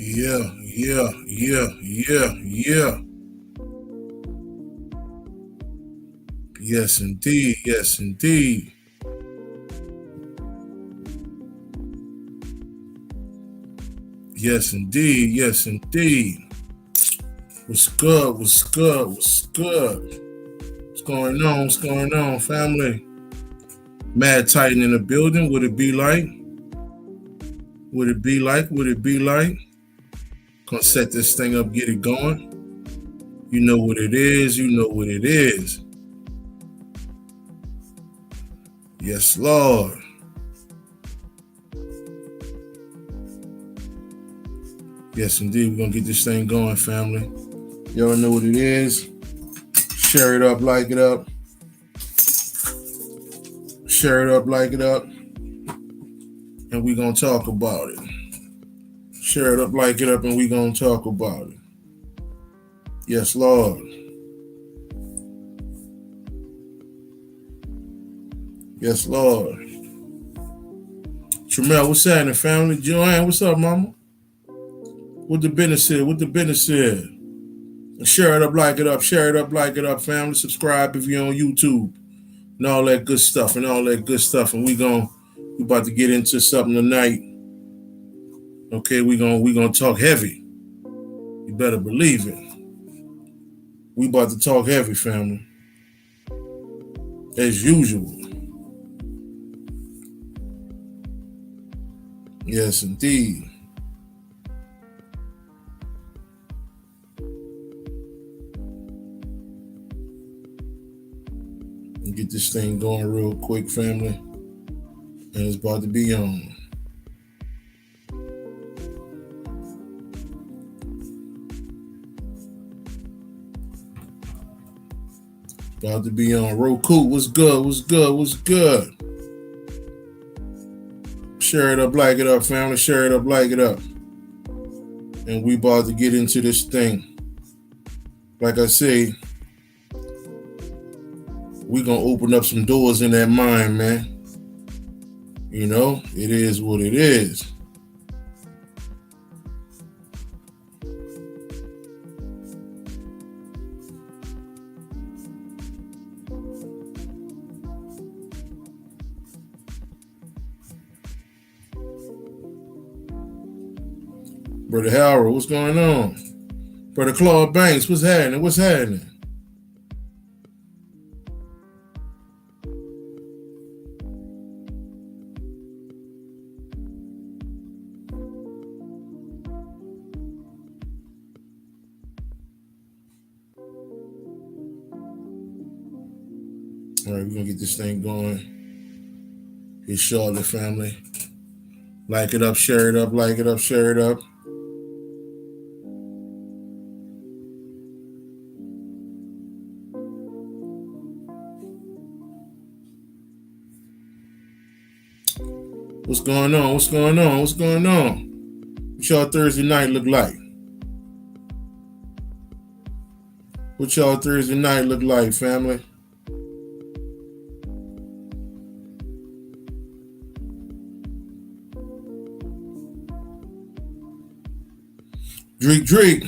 Yeah, yeah, yeah, yeah, yeah. Yes, indeed. Yes, indeed. Yes, indeed. Yes, indeed. What's good? What's good? What's good? What's going on? What's going on, family? Mad Titan in the building. Would it be like? Would it be like? Would it be like? Gonna set this thing up, get it going. You know what it is. You know what it is. Yes, Lord. Yes, indeed. We're gonna get this thing going, family. Y'all know what it is. Share it up, like it up. Share it up, like it up, and we gonna talk about it. Share it up, like it up, and we gonna talk about it. Yes, Lord. Yes, Lord. Tramel, what's happening, family? Joanne, what's up, mama? What the business is? What the business is? Share it up, like it up. Share it up, like it up, family. Subscribe if you're on YouTube and all that good stuff and all that good stuff. And we about to get into something tonight. Okay, we gonna talk heavy. You better believe it. We about to talk heavy, family, as usual. Yes, indeed. And get this thing going real quick, family. And it's about to be on. About to be on. Roku, what's good? What's good? What's good? Share it up, like it up, family. Share it up, like it up. And we about to get into this thing. Like I say, we gonna open up some doors in that mind, man. You know, it is what it is. Brother Howard, what's going on? Brother Claude Banks, what's happening? What's happening? All right, we're gonna get this thing going. It's Charlotte, family. Like it up, share it up, like it up, share it up. What's going on? What's going on? What's going on? What y'all Thursday night look like? What y'all Thursday night look like, family? Drake.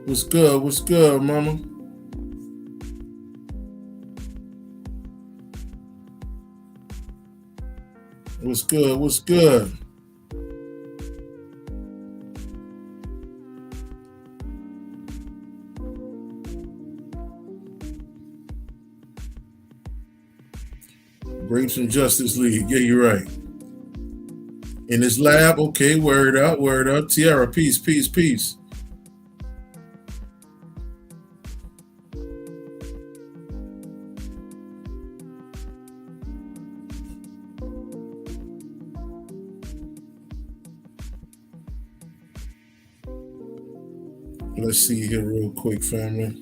What's good? What's good, mama? What's good? What's good? Grapes and Justice League. Yeah, you're right. In this lab, okay, word up, word up. Tiara, peace, peace, peace. Let's see here real quick, family.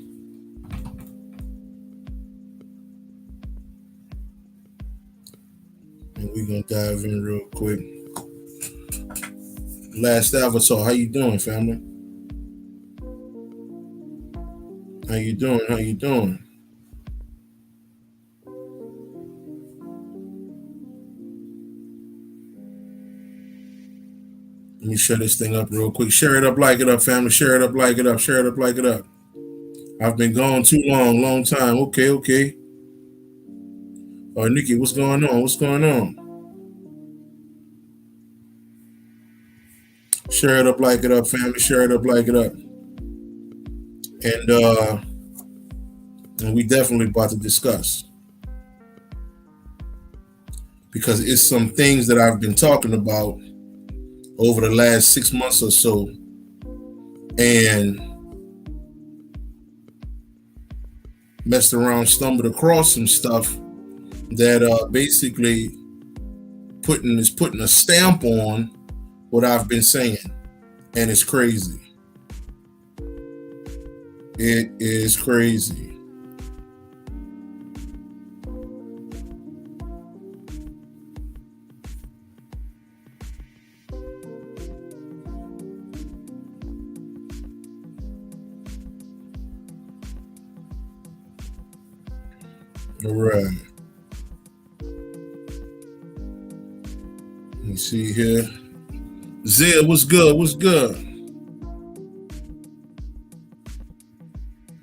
And we're gonna dive in real quick. Last Avatar, how you doing, family? How you doing? How you doing? Let me share this thing up real quick. Share it up, like it up, family. Share it up, like it up. Share it up, like it up. I've been gone too long time. Okay. Nikki, what's going on? What's going on? Share it up, like it up, family. Share it up, like it up. And we definitely about to discuss, because it's some things that I've been talking about over the last 6 months or so, and messed around, stumbled across some stuff that basically putting a stamp on what I've been saying, and it's crazy. It is crazy. All right. Let me see here. Zia, what's good? What's good?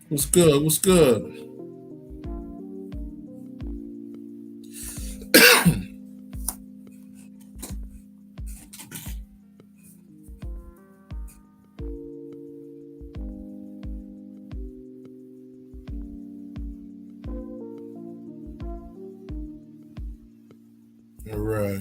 What's good? What's good? All right.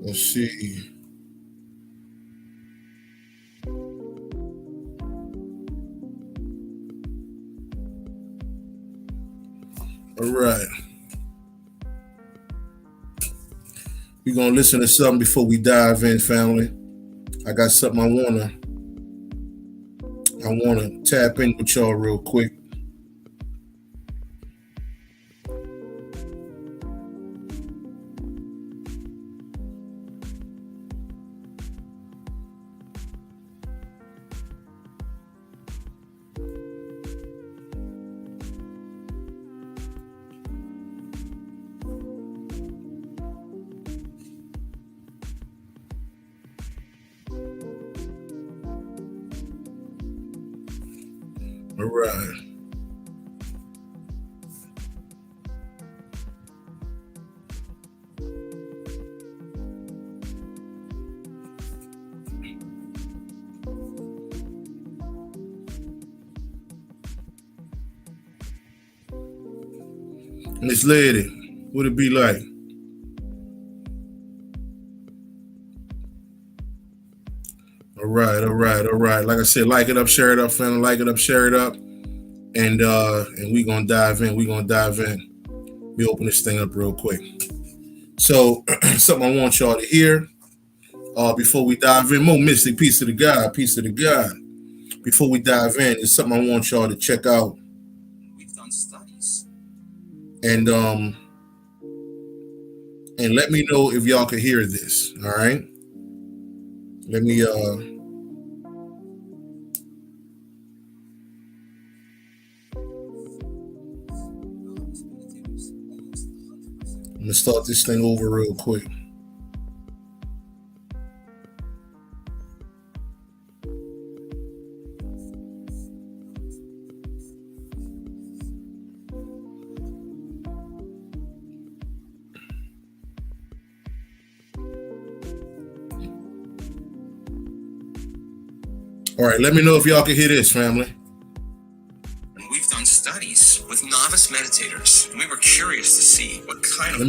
Let's see. All right. We're going to listen to something before we dive in, family. I got something I want to tap in with y'all real quick. All right. Miss Lady, what it be like? All right. Like I said, like it up, share it up, family. Like it up, share it up, and we gonna dive in. We open this thing up real quick. So something I want y'all to hear before we dive in. More Mystic, peace to the God. Before we dive in, it's something I want y'all to check out. We've done studies, and let me know if y'all can hear this. All right. Let me I'm gonna start this thing over real quick. All right, let me know if y'all can hear this, family. We've done studies with novice meditators, and we were curious to see what kind of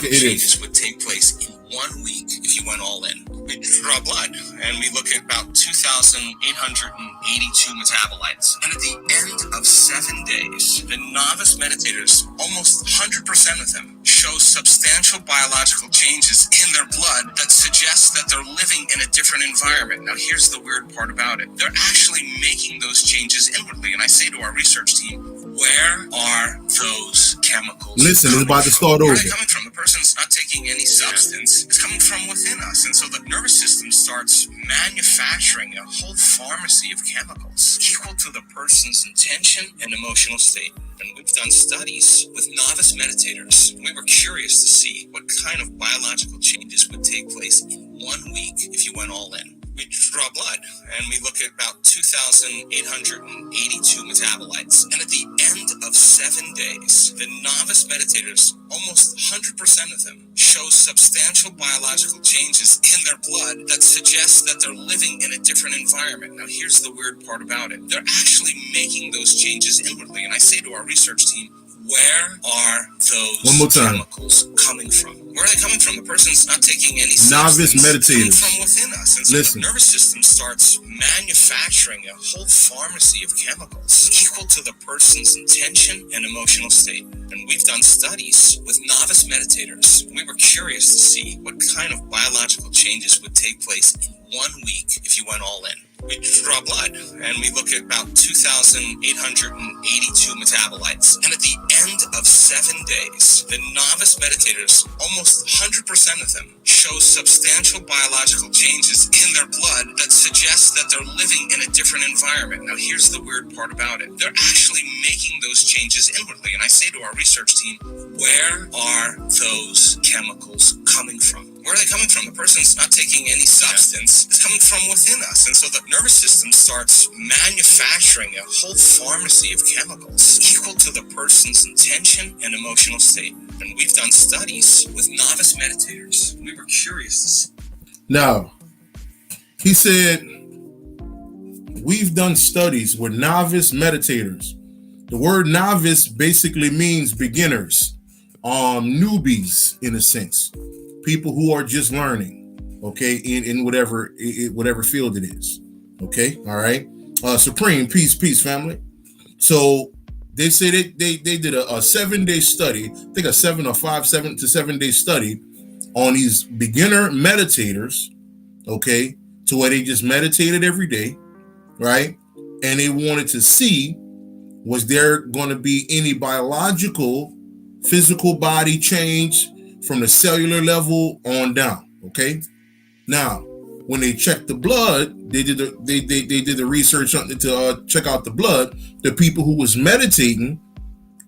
changes would take place in 1 week if you went all in. We draw blood, and we look at about 2,882 metabolites. And at the end of 7 days, the novice meditators, almost 100% of them, show substantial biological changes in their blood that suggest suggests that they're living in a different environment. Now, here's the weird part about it. They're actually making those changes inwardly. And I say to our research team, where are those chemicals? Listen, it's about to start over. Where are they coming from? The person's not taking any substance. It's coming from within us. And so the nervous system starts manufacturing a whole pharmacy of chemicals equal to the person's intention and emotional state. And we've done studies with novice meditators. We were curious to see what kind of biological changes would take place in 1 week if you went all in. We draw blood and we look at about 2,882 metabolites. And at the end of 7 days, the novice meditators, almost 100% of them, show substantial biological changes in their blood that suggest that they're living in a different environment. Now, here's the weird part about it. They're actually making those changes inwardly. And I say to our research team, where are those chemicals coming from? Where are they coming from? The person's not taking any novice meditators from within us. And so the nervous system starts manufacturing a whole pharmacy of chemicals equal to the person's intention and emotional state. And we've done studies with novice meditators. We were curious to see what kind of biological changes would take place in 1 week if you went all in. We draw blood and we look at about 2,882 metabolites. And at the end of 7 days, the novice meditators, almost 100% of them, show substantial biological changes in their blood that suggest that they're living in a different environment. Now, here's the weird part about it. They're actually making those changes inwardly. And I say to our research team, where are those chemicals coming from? Where are they coming from? The person's not taking any substance. It's coming from within us. And so the nervous system starts manufacturing a whole pharmacy of chemicals equal to the person's intention and emotional state. And we've done studies with novice meditators. We were curious to see. Now, he said, we've done studies with novice meditators. The word novice basically means beginners, newbies in a sense. People who are just learning, okay, in whatever field it is, okay, all right. Supreme, peace, family. So they say they did a 7-day study, I think a 7 to 7 day study on these beginner meditators, okay, to where they just meditated every day, right? And they wanted to see, was there going to be any biological, physical body change from the cellular level on down, okay? Now, when they checked the blood, they did the research to check out the blood. The people who was meditating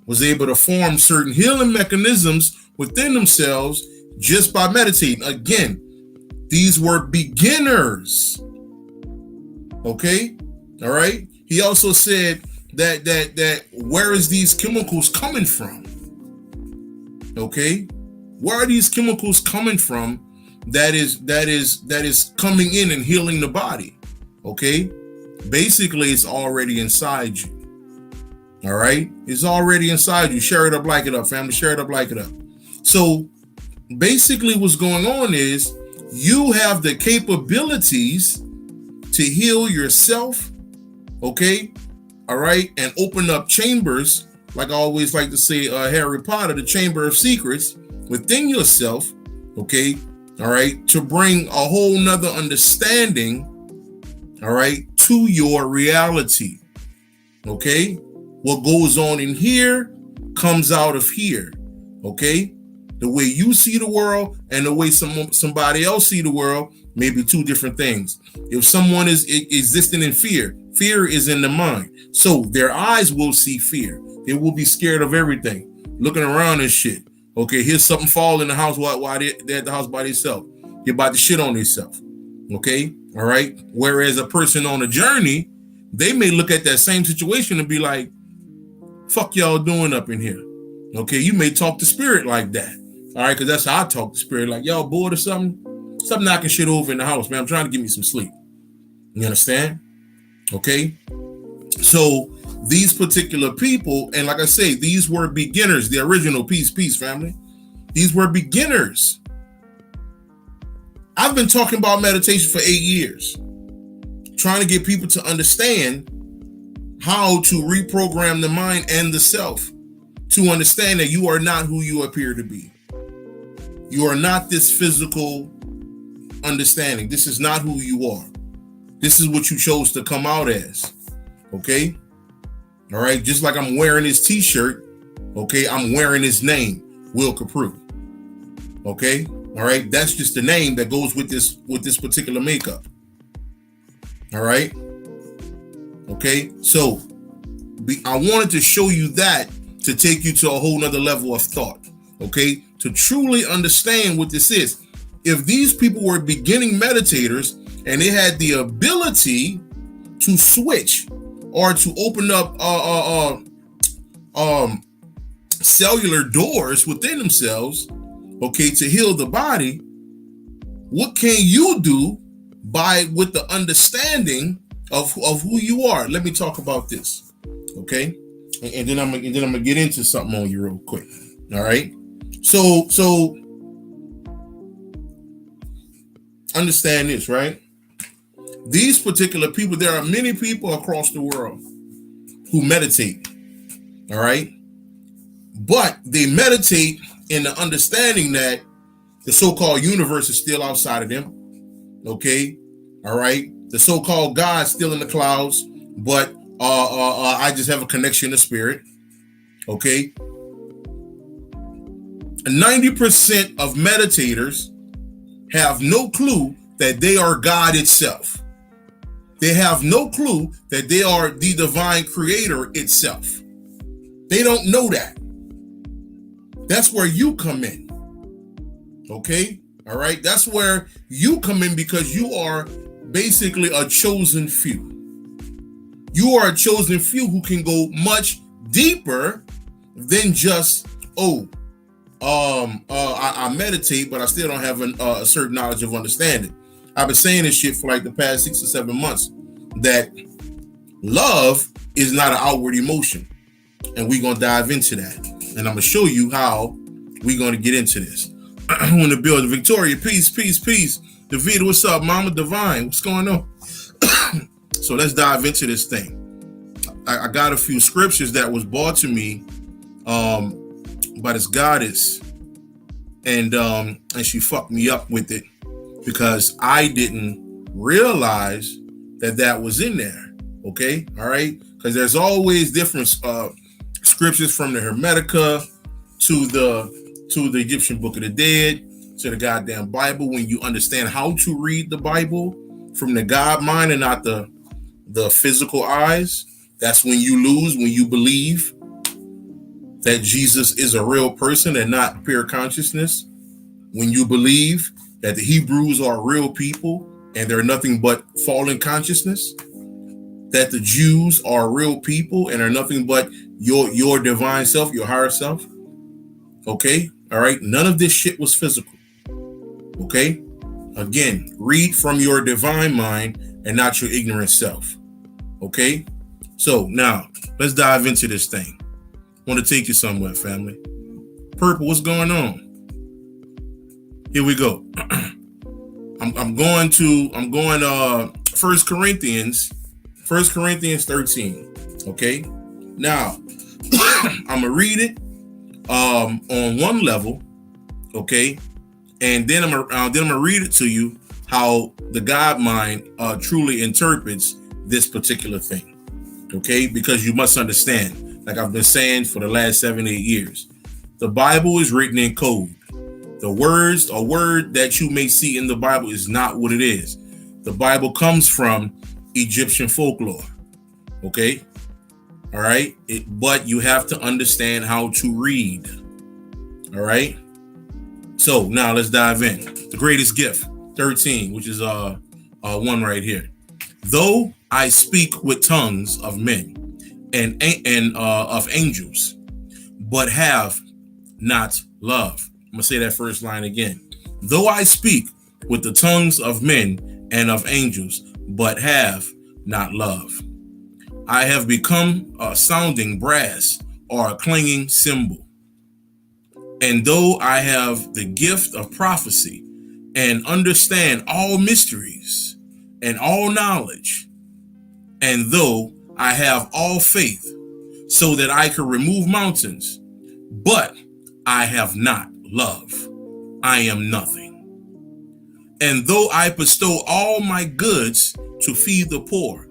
was able to form certain healing mechanisms within themselves just by meditating. Again, these were beginners, okay? All right? He also said that where is these chemicals coming from? Okay? Where are these chemicals coming from that is coming in and healing the body? Okay? Basically, it's already inside you. All right? It's already inside you. Share it up, like it up, family. Share it up, like it up. So basically what's going on is you have the capabilities to heal yourself, okay? All right? And open up chambers, like I always like to say, Harry Potter, the Chamber of Secrets, within yourself, okay, all right, to bring a whole nother understanding, all right, to your reality, okay? What goes on in here comes out of here, okay? The way you see the world and the way somebody else see the world may be two different things. If someone is existing in fear, fear is in the mind. So their eyes will see fear. They will be scared of everything, looking around and shit. Okay, here's something fall in the house while they're at the house by themselves. You're about to shit on themselves. Okay, all right. Whereas a person on a journey, they may look at that same situation and be like, fuck y'all doing up in here? Okay, you may talk to spirit like that. All right, because that's how I talk to spirit. Like, y'all bored or something? Stop knocking shit over in the house, man. I'm trying to get me some sleep. You understand? Okay. So these particular people, and like I say, these were beginners, the original peace, family. These were beginners. I've been talking about meditation for 8 years, trying to get people to understand how to reprogram the mind and the self to understand that you are not who you appear to be. You are not this physical understanding. This is not who you are. This is what you chose to come out as. Okay? All right? Just like I'm wearing this t-shirt, okay, I'm wearing his name, Will Copprue. Okay? All right? That's just the name that goes with this particular makeup. All right? Okay? So, I wanted to show you that to take you to a whole nother level of thought. Okay? To truly understand what this is. If these people were beginning meditators and they had the ability to switch or to open up cellular doors within themselves, okay, to heal the body, what can you do with the understanding of who you are? Let me talk about this, okay? And then I'm gonna get into something on you real quick. All right. So understand this, right? These particular people, there are many people across the world who meditate. All right. But they meditate in the understanding that the so-called universe is still outside of them. Okay. All right. The so-called God's still in the clouds, but I just have a connection to spirit. Okay. 90% of meditators have no clue that they are God itself. They have no clue that they are the divine creator itself. They don't know that. That's where you come in. Okay? All right? That's where you come in, because you are basically a chosen few. You are a chosen few who can go much deeper than just, I meditate, but I still don't have a certain knowledge of understanding. I've been saying this shit for like the past 6 or 7 months, that love is not an outward emotion. And we're going to dive into that. And I'm going to show you how we're going to get into this. I want to build Victoria. Peace. Davida, what's up? Mama Divine, what's going on? So let's dive into this thing. I got a few scriptures that was brought to me by this goddess, and she fucked me up with it because I didn't realize that was in there. Okay, all right, because there's always different scriptures, from the Hermetica to the Egyptian Book of the Dead to the goddamn Bible. When you understand how to read the Bible from the God mind and not the physical eyes, that's when you lose. When you believe that Jesus is a real person and not pure consciousness, when you believe that the Hebrews are real people and they're nothing but fallen consciousness, that the Jews are real people and are nothing but your divine self, your higher self. Okay, all right, none of this shit was physical. Okay, again, read from your divine mind and not your ignorant self. Okay, so now let's dive into this thing. I want to take you somewhere, family. Purple, what's going on? Here we go. I'm going 1 Corinthians 13. Okay, now I'm gonna read it on one level, okay, and then I'm gonna read it to you how the God mind truly interprets this particular thing. Okay, because you must understand, like I've been saying for the last 7-8 years, the Bible is written in code. The words, a word that you may see in the Bible is not what it is. The Bible comes from Egyptian folklore. Okay, all right, but you have to understand how to read. All right, so now let's dive in. The greatest gift, 13, which is one right here. Though I speak with tongues of men and of angels, but have not love. I'm gonna say that first line again. Though I speak with the tongues of men and of angels, but have not love, I have become a sounding brass or a clanging cymbal. And though I have the gift of prophecy and understand all mysteries and all knowledge, and though I have all faith so that I can remove mountains, but I have not love, I am nothing. And though I bestow all my goods to feed the poor,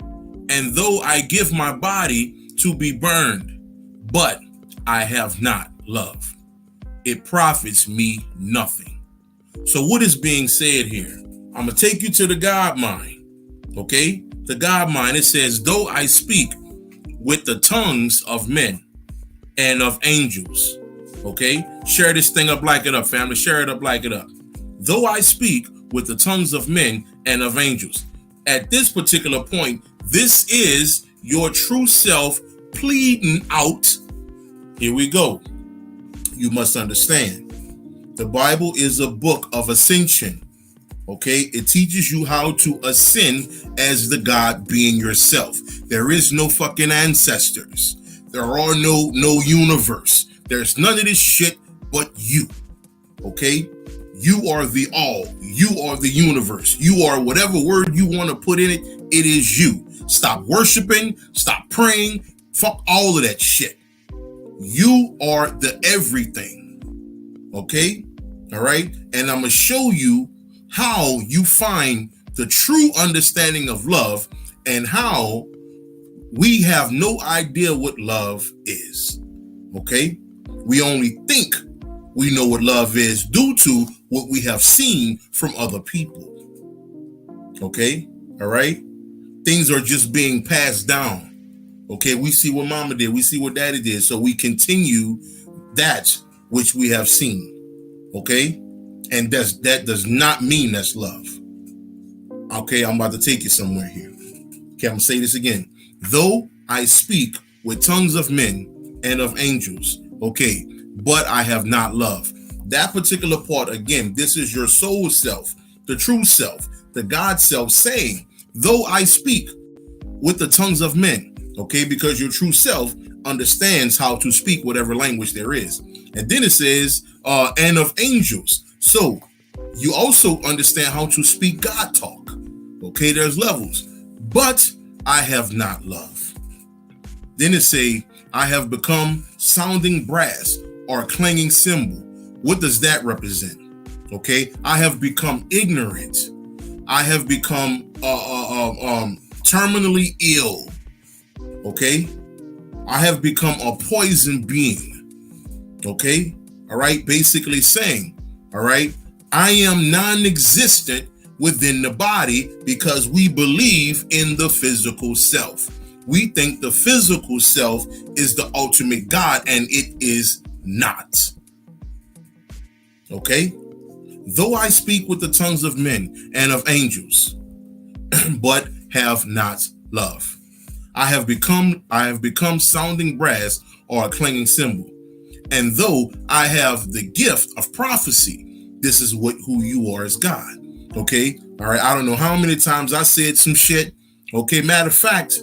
and though I give my body to be burned, but I have not love, it profits me nothing. So what is being said here? I'm going to take you to the God mind. Okay? The God mind, it says, though I speak with the tongues of men and of angels. Okay? Share this thing up, like it up, family. Share it up, like it up. Though I speak with the tongues of men and of angels. At this particular point, this is your true self pleading out. Here we go. You must understand, the Bible is a book of ascension. Okay, it teaches you how to ascend as the God being yourself. There is no fucking ancestors. There are no universe. There's none of this shit but you. Okay, you are the all. You are the universe. You are whatever word you want to put in it. It is you. Stop worshiping. Stop praying. Fuck all of that shit. You are the everything. Okay, all right, and I'm gonna show you how you find the true understanding of love and how we have no idea what love is. Okay? We only think we know what love is due to what we have seen from other people. Okay? All right? Things are just being passed down. Okay? We see what mama did. We see what daddy did. So we continue that which we have seen. Okay? And that does not mean that's love. Okay, I'm about to take you somewhere here. Okay, I'm gonna say this again. Though I speak with tongues of men and of angels, okay, but I have not love. That particular part, again, this is your soul self, the true self, the God self saying, though I speak with the tongues of men, okay, because your true self understands how to speak whatever language there is. And then it says, and of angels. So you also understand how to speak God talk. Okay, there's levels. But I have not love. Then it say, I have become sounding brass or clanging cymbal. What does that represent? Okay, I have become ignorant. I have become terminally ill. Okay, I have become a poison being. Okay, all right, basically saying, all right, I am non-existent within the body because we believe in the physical self. We think the physical self is the ultimate God, and it is not. Okay? Though I speak with the tongues of men and of angels, but have not love, I have become sounding brass or a clanging cymbal. And though I have the gift of prophecy, this is who you are as God. Okay, all right. I don't know how many times I said some shit. Okay, matter of fact,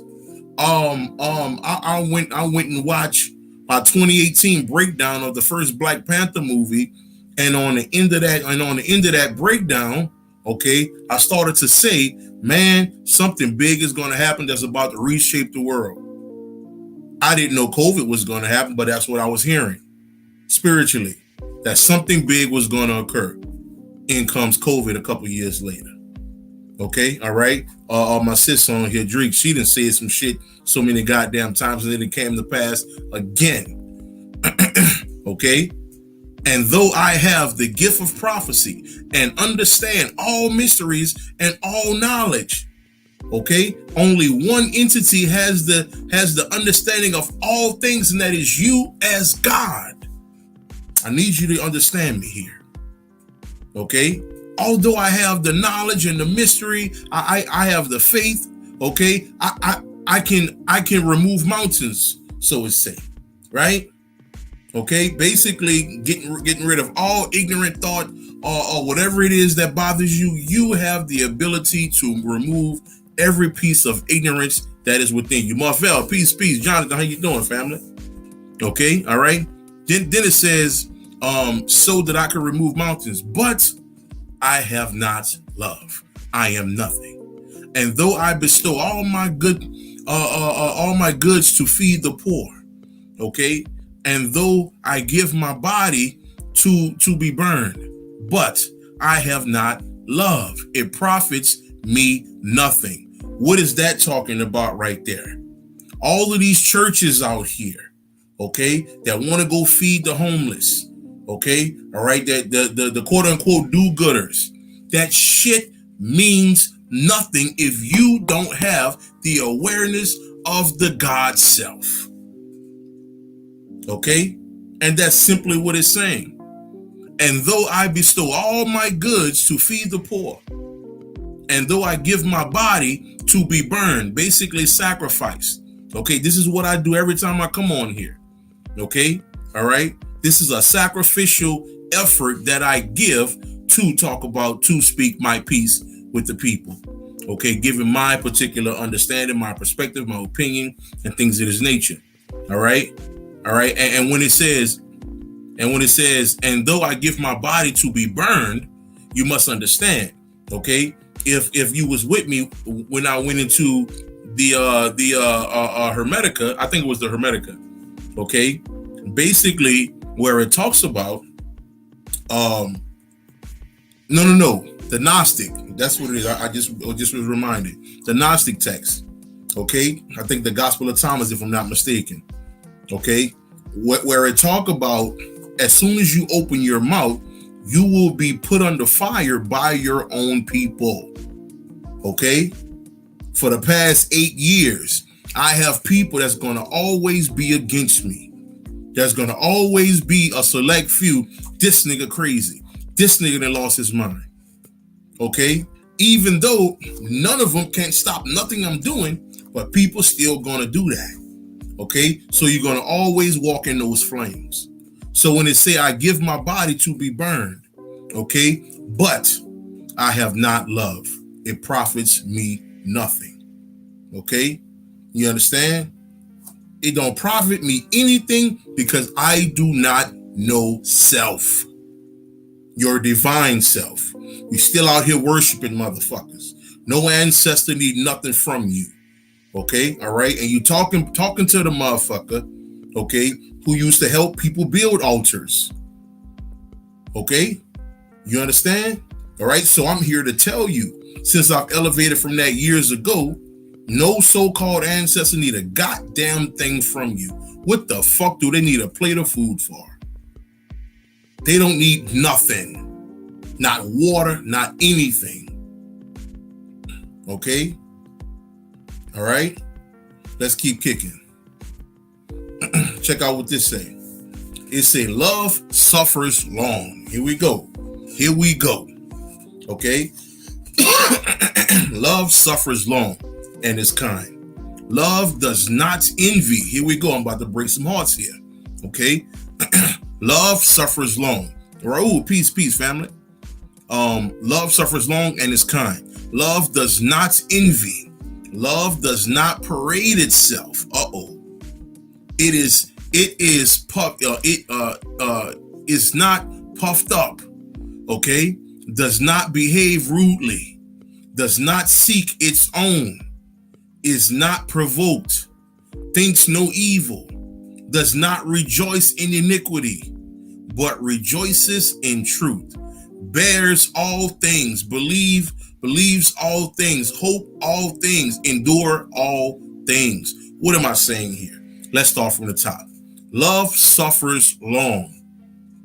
I went and watched my 2018 breakdown of the first Black Panther movie, and on the end of that breakdown, okay, I started to say, man, something big is going to happen that's about to reshape the world. I didn't know COVID was going to happen, but that's what I was hearing spiritually, that something big was going to occur. In comes COVID a couple years later. Okay, all right. My sister on here, Drake, she done said some shit so many goddamn times, and then it came to pass again. Okay, and though I have the gift of prophecy and understand all mysteries and all knowledge, okay, only one entity has the understanding of all things, and that is you as God. I need you to understand me here. Okay, although I have the knowledge and the mystery, I have the faith. Okay, I can remove mountains, so it's say, right? Okay, basically getting rid of all ignorant thought or whatever it is that bothers you. You have the ability to remove every piece of ignorance that is within you. Marvell, peace, Jonathan, how you doing, family? Okay, all right. Then it says, so that I can remove mountains, but I have not love. I am nothing. And though I bestow all my goods to feed the poor, okay, and though I give my body to be burned, but I have not love. It profits me nothing. What is that talking about right there? All of these churches out here, okay, that want to go feed the homeless, okay, all right, that the quote unquote do-gooders, that shit means nothing if you don't have the awareness of the God self. Okay? And that's simply what it's saying. And though I bestow all my goods to feed the poor, and though I give my body to be burned, basically sacrificed. Okay, this is what I do every time I come on here. Okay, all right. This is a sacrificial effort that I give to speak my piece with the people. Okay, giving my particular understanding, my perspective, my opinion, and things of this nature. All right, and when it says, and though I give my body to be burned, you must understand. Okay, if you was with me when I went into the Hermetica, I think it was the Hermetica. Okay, basically where it talks about the Gnostic. That's what it is. I just was reminded. The Gnostic text. Okay, I think the Gospel of Thomas, if I'm not mistaken. Okay, where it talk about as soon as you open your mouth, you will be put under fire by your own people. Okay, for the past 8 years, I have people that's going to always be against me. There's going to always be a select few. This nigga crazy. This nigga that lost his mind. Okay? Even though none of them can stop nothing I'm doing, but people still going to do that. Okay? So you're going to always walk in those flames. So when it say, I give my body to be burned, okay, but I have not love, it profits me nothing. Okay? You understand? It don't profit me anything because I do not know self. Your divine self. We still out here worshiping motherfuckers. No ancestor need nothing from you. Okay? All right? And you talking to the motherfucker, okay, who used to help people build altars. Okay? You understand? All right? So I'm here to tell you, since I've elevated from that years ago, no so-called ancestor need a goddamn thing from you. What the fuck do they need a plate of food for? They don't need nothing. Not water, not anything. Okay? All right? Let's keep kicking. Check out what this say. It say love suffers long. Here we go. Okay? Love suffers long and is kind. Love does not envy. Here we go. I'm about to break some hearts here. Okay? Love suffers long. Raul, peace, family. Love suffers long and is kind. Love does not envy. Love does not parade itself. It is not puffed up. Okay? Does not behave rudely. Does not seek its own. Is not provoked. Thinks no evil. Does not rejoice in iniquity, but rejoices in truth. Bears all things, believes all things, hope all things, endure all things. What am I saying here? Let's start from the top. Love suffers long.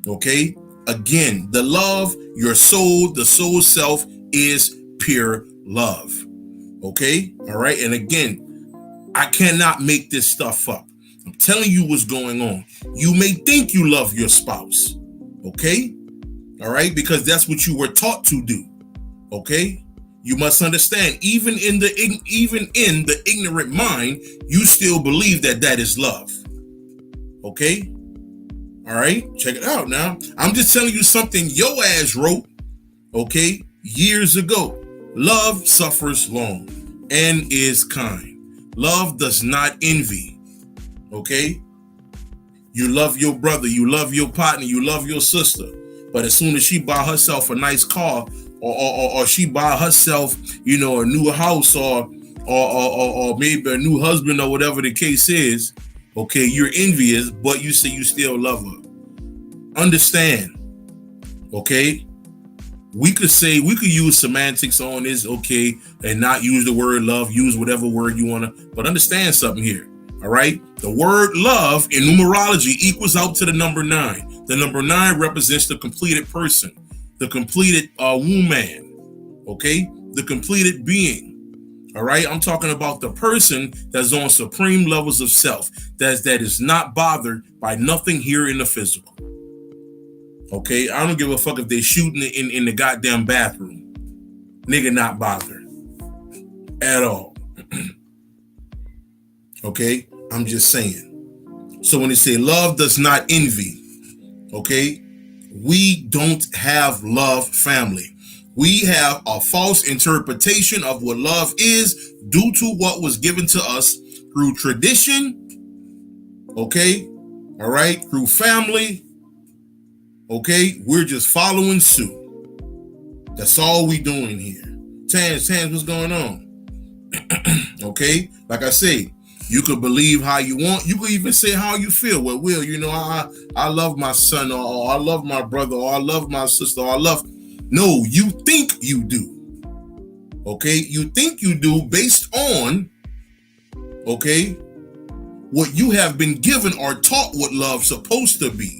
Okay? Again, the love, your soul, the soul self is pure love. Okay? All right? And again, I cannot make this stuff up. I'm telling you what's going on. You may think you love your spouse. Okay? All right? Because that's what you were taught to do. Okay? You must understand, even in the ignorant mind, you still believe that is love. Okay? All right? Check it out now. I'm just telling you something your ass wrote, okay, years ago. Love suffers long and is kind. Love does not envy. Okay? You love your brother, you love your partner, you love your sister. But as soon as she buy herself a nice car, or she buy herself, a new house, or maybe a new husband, or whatever the case is, okay, you're envious, but you say you still love her. Understand, okay? We could use semantics on this, okay, and not use the word love, use whatever word you want to, but understand something here, all right? The word love in numerology equals out to the number 9. The number 9 represents the completed person, the completed woman, okay? The completed being, all right? I'm talking about the person that's on supreme levels of self, that is not bothered by nothing here in the physical. Okay, I don't give a fuck if they shooting in the goddamn bathroom. Nigga not bothered at all. Okay, I'm just saying. So when they say love does not envy, okay, we don't have love, family. We have a false interpretation of what love is due to what was given to us through tradition, okay, all right, through family. Okay, we're just following suit. That's all we doing here. Tans, what's going on? Okay, like I say, you could believe how you want. You could even say how you feel. Well, Will, you know, I love my son, or I love my brother, or I love my sister, or I love. No, you think you do. Okay, you think you do based on, okay, what you have been given or taught what love's supposed to be.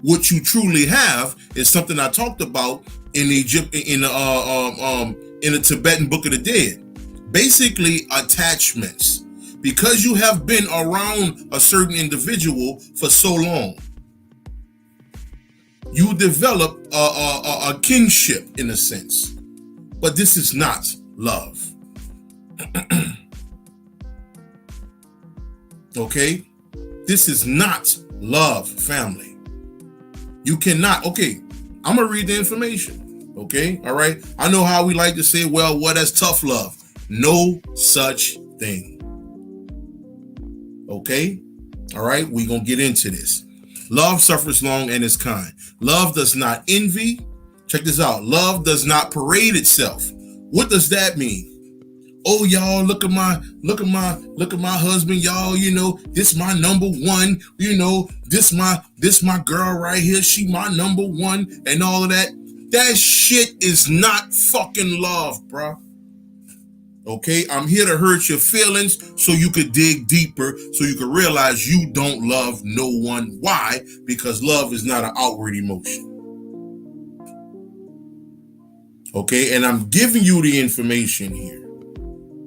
What you truly have is something I talked about in the Tibetan Book of the Dead. Basically, attachments. Because you have been around a certain individual for so long, you develop a kinship in a sense. But this is not love. Okay? This is not love, family. You cannot. Okay, I'm going to read the information. Okay, all right? I know how we like to say, well, what is tough love? No such thing. Okay, all right? We're going to get into this. Love suffers long and is kind. Love does not envy. Check this out. Love does not parade itself. What does that mean? Oh, y'all, look at my husband, y'all, you know, this my number one, you know, this my girl right here, she my number one, and all of that. That shit is not fucking love, bro. Okay, I'm here to hurt your feelings so you could dig deeper, so you could realize you don't love no one. Why? Because love is not an outward emotion. Okay, and I'm giving you the information here.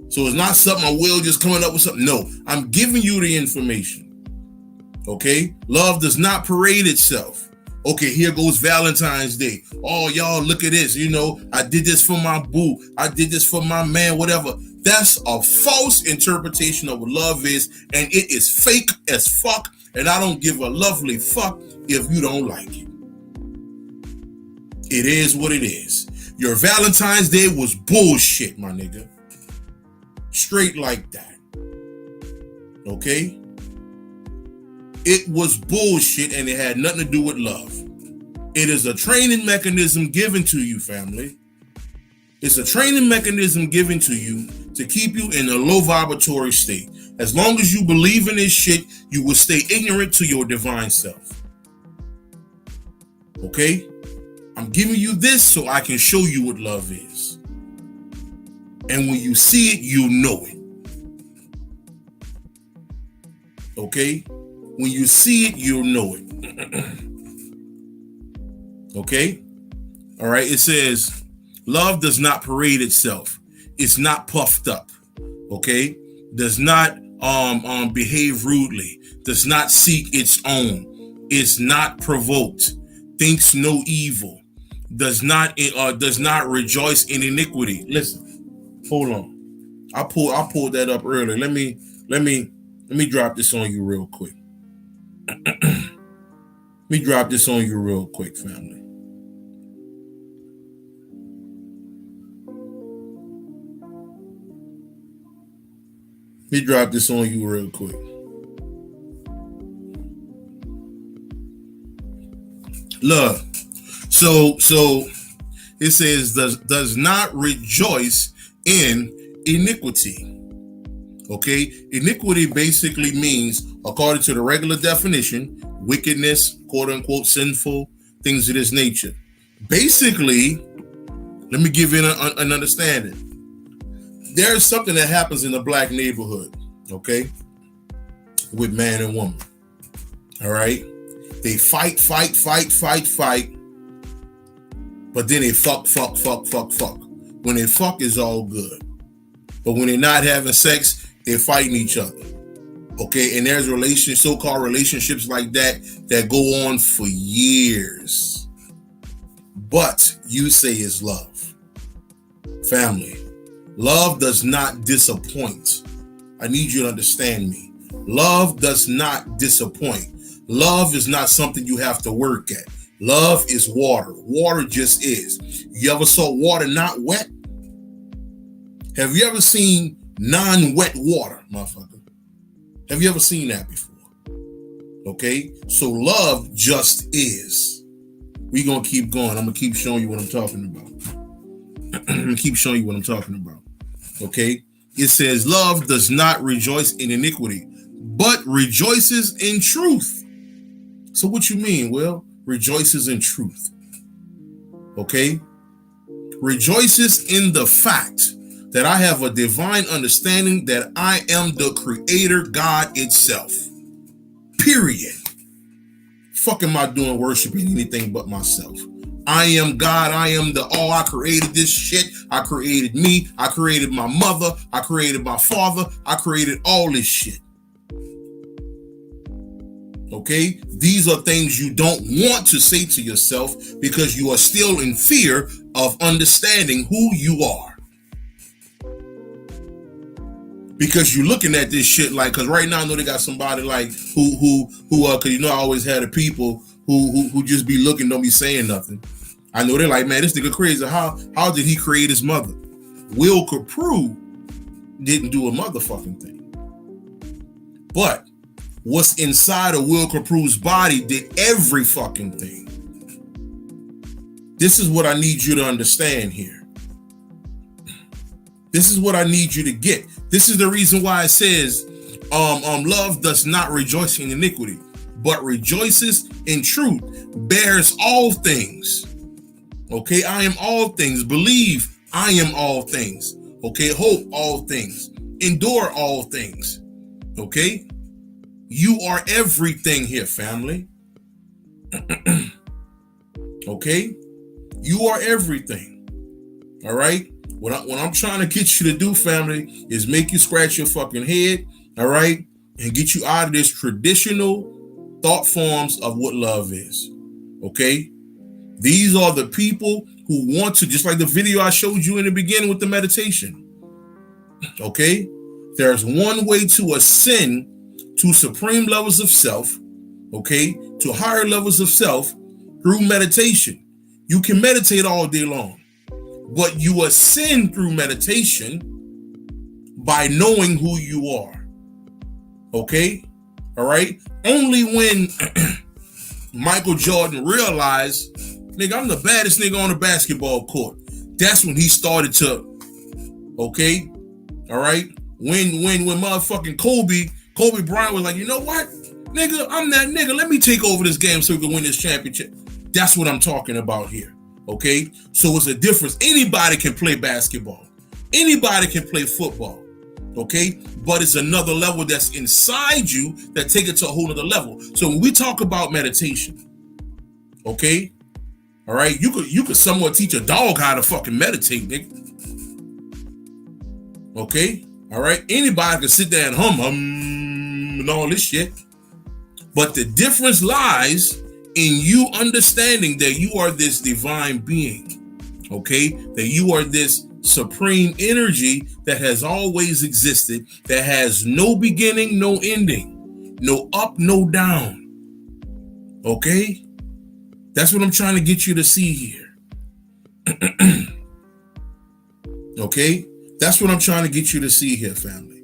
So it's not something I will just coming up with something. No, I'm giving you the information. Okay? Love does not parade itself. Okay, here goes Valentine's Day. Oh, y'all, look at this. You know, I did this for my boo. I did this for my man, whatever. That's a false interpretation of what love is, and it is fake as fuck, and I don't give a lovely fuck if you don't like it. It is what it is. Your Valentine's Day was bullshit, my nigga. Straight like that. Okay? It was bullshit and it had nothing to do with love. It is a training mechanism given to you, family. It's a training mechanism given to you to keep you in a low vibratory state. As long as you believe in this shit, you will stay ignorant to your divine self. Okay? I'm giving you this so I can show you what love is. And when you see it, you know it. Okay? When you see it, you'll know it. Okay? All right, it says, love does not parade itself. It's not puffed up. Okay? Does not behave rudely. Does not seek its own. Is not provoked. Thinks no evil. Does not rejoice in iniquity. Listen. Hold on. I pulled that up earlier. Let me drop this on you real quick. Let me drop this on you real quick, family. Let me drop this on you real quick. Look. So it says does not rejoice in iniquity. Okay, iniquity basically means, according to the regular definition, wickedness, quote unquote, sinful, things of this nature. Basically, let me give you an understanding. There's something that happens in the black neighborhood, okay, with man and woman. All right, they fight, but then they fuck. When they fuck, it's all good. But when they're not having sex, they're fighting each other. Okay, and there's so-called relationships like that go on for years. But you say it's love. Family, love does not disappoint. I need you to understand me. Love does not disappoint. Love is not something you have to work at. Love is water. Water just is. You ever saw water not wet? Have you ever seen non-wet water, motherfucker? Have you ever seen that before? Okay, so love just is. We're going to keep going. I'm going to keep showing you what I'm talking about. I'm going to keep showing you what I'm talking about. Okay, it says love does not rejoice in iniquity, but rejoices in truth. So what you mean? Well, rejoices in truth. Okay, rejoices in the fact that I have a divine understanding that I am the creator God itself. Period. Fuck am I doing worshiping anything but myself? I am God. I am the all. I created this shit. I created me. I created my mother. I created my father. I created all this shit. Okay? These are things you don't want to say to yourself because you are still in fear of understanding who you are. Because you're looking at this shit like, because right now I know they got somebody like who because you know I always had the people who just be looking, don't be saying nothing. I know they're like, man, this nigga crazy. How did he create his mother? Will Copprue didn't do a motherfucking thing. But what's inside of Will Coprue's body did every fucking thing. This is what I need you to understand here. This is what I need you to get. This is the reason why it says, love does not rejoice in iniquity, but rejoices in truth, bears all things. Okay, I am all things. Believe I am all things. Okay, hope all things. Endure all things. Okay, you are everything here, family. Okay, you are everything. All right. What I'm trying to get you to do, family, is make you scratch your fucking head, all right, and get you out of this traditional thought forms of what love is, okay? These are the people who want to, just like the video I showed you in the beginning with the meditation, okay? There's one way to ascend to supreme levels of self, okay, to higher levels of self through meditation. You can meditate all day long. But you ascend through meditation by knowing who you are. Okay? All right? Only when Michael Jordan realized, nigga, I'm the baddest nigga on the basketball court. That's when he started to, okay? All right? When motherfucking Kobe Bryant was like, you know what? Nigga, I'm that nigga. Let me take over this game so we can win this championship. That's what I'm talking about here. Okay, so it's a difference. Anybody can play basketball. Anybody can play football. Okay, but it's another level that's inside you that take it to a whole other level. So when we talk about meditation, okay, all right, you could somewhat teach a dog how to fucking meditate, nigga. Okay, all right, anybody can sit there and hum and all this shit. But the difference lies in you understanding that you are this divine being, okay? That you are this supreme energy that has always existed, that has no beginning, no ending, no up, no down, okay? That's what I'm trying to get you to see here. Okay? That's what I'm trying to get you to see here, family.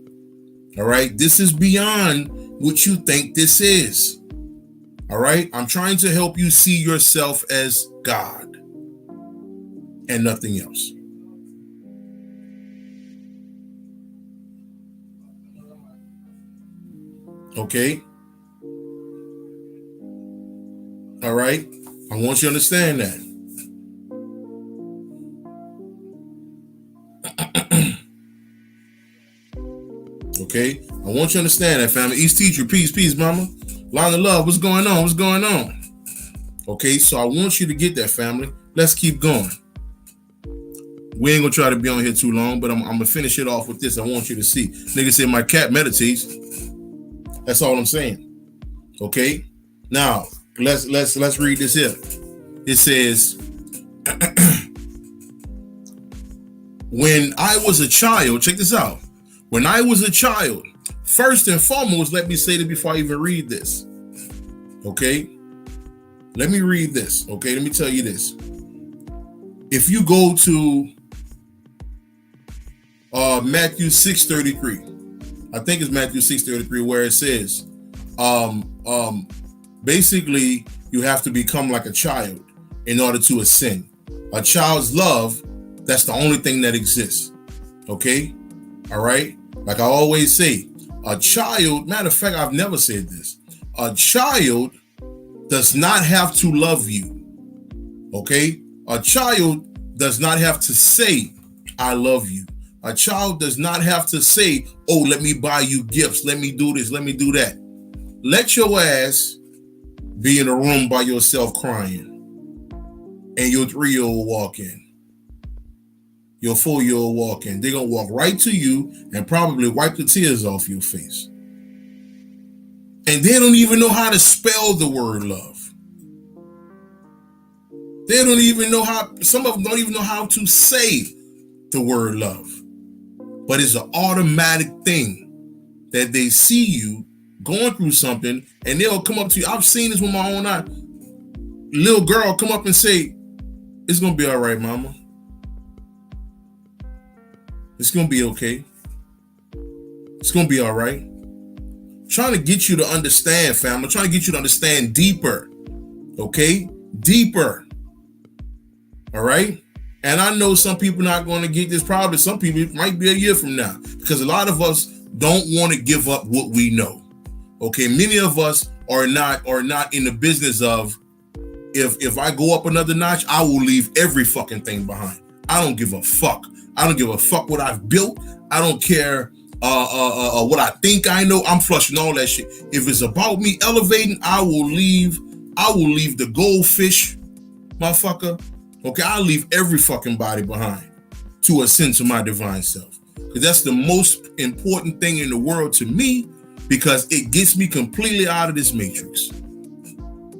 All right? This is beyond what you think this is. All right, I'm trying to help you see yourself as God and nothing else. Okay. All right. I want you to understand that. Okay? I want you to understand that, family. East teacher, peace, mama. Line of love, what's going on? Okay, so I want you to get that, family. Let's keep going. We ain't gonna try to be on here too long, but I'm gonna finish it off with this. I want you to see. Nigga said my cat meditates. That's all I'm saying. Okay? Now, let's read this here. It says, when I was a child, check this out. When I was a child, first and foremost, let me say this before I even read this. Okay? Let me read this. Okay? Let me tell you this. If you go to Matthew 6:33, I think it's Matthew 6:33, where it says, basically, you have to become like a child in order to ascend. A child's love, that's the only thing that exists. Okay? All right? Like I always say, a child, matter of fact, I've never said this. A child does not have to love you. Okay? A child does not have to say, I love you. A child does not have to say, oh, let me buy you gifts. Let me do this. Let me do that. Let your ass be in a room by yourself crying, and your 3-year-old walk in. Your 4-year-old walk in. They're going to walk right to you and probably wipe the tears off your face. And they don't even know how to spell the word love. They don't even know how, some of them don't even know how to say the word love. But it's an automatic thing that they see you going through something and they'll come up to you. I've seen this with my own eye. Little girl come up and say, it's going to be all right, mama. It's going to be okay. It's going to be all right. I'm trying to get you to understand, fam. I'm trying to get you to understand deeper. Okay? Deeper. All right? And I know some people not going to get this. Probably some people, it might be a year from now. Because a lot of us don't want to give up what we know. Okay? Many of us are not in the business of, if I go up another notch, I will leave every fucking thing behind. I don't give a fuck. I don't give a fuck what I've built. I don't care what I think I know. I'm flushing all that shit. If it's about me elevating, I will leave the goldfish, motherfucker. Okay, I'll leave every fucking body behind to ascend to my divine self. Because that's the most important thing in the world to me, because it gets me completely out of this matrix.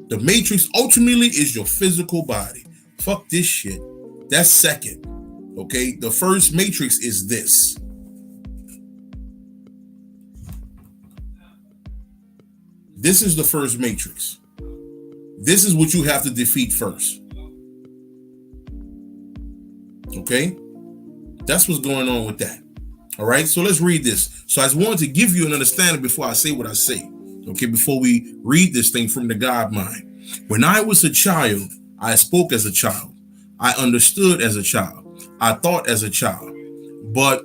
The matrix ultimately is your physical body. Fuck this shit. That's second. Okay, the first matrix is this. This is the first matrix. This is what you have to defeat first. Okay, that's what's going on with that. All right, so let's read this. So I just wanted to give you an understanding before I say what I say. Okay, before we read this thing from the God mind. When I was a child, I spoke as a child. I understood as a child. I thought as a child. But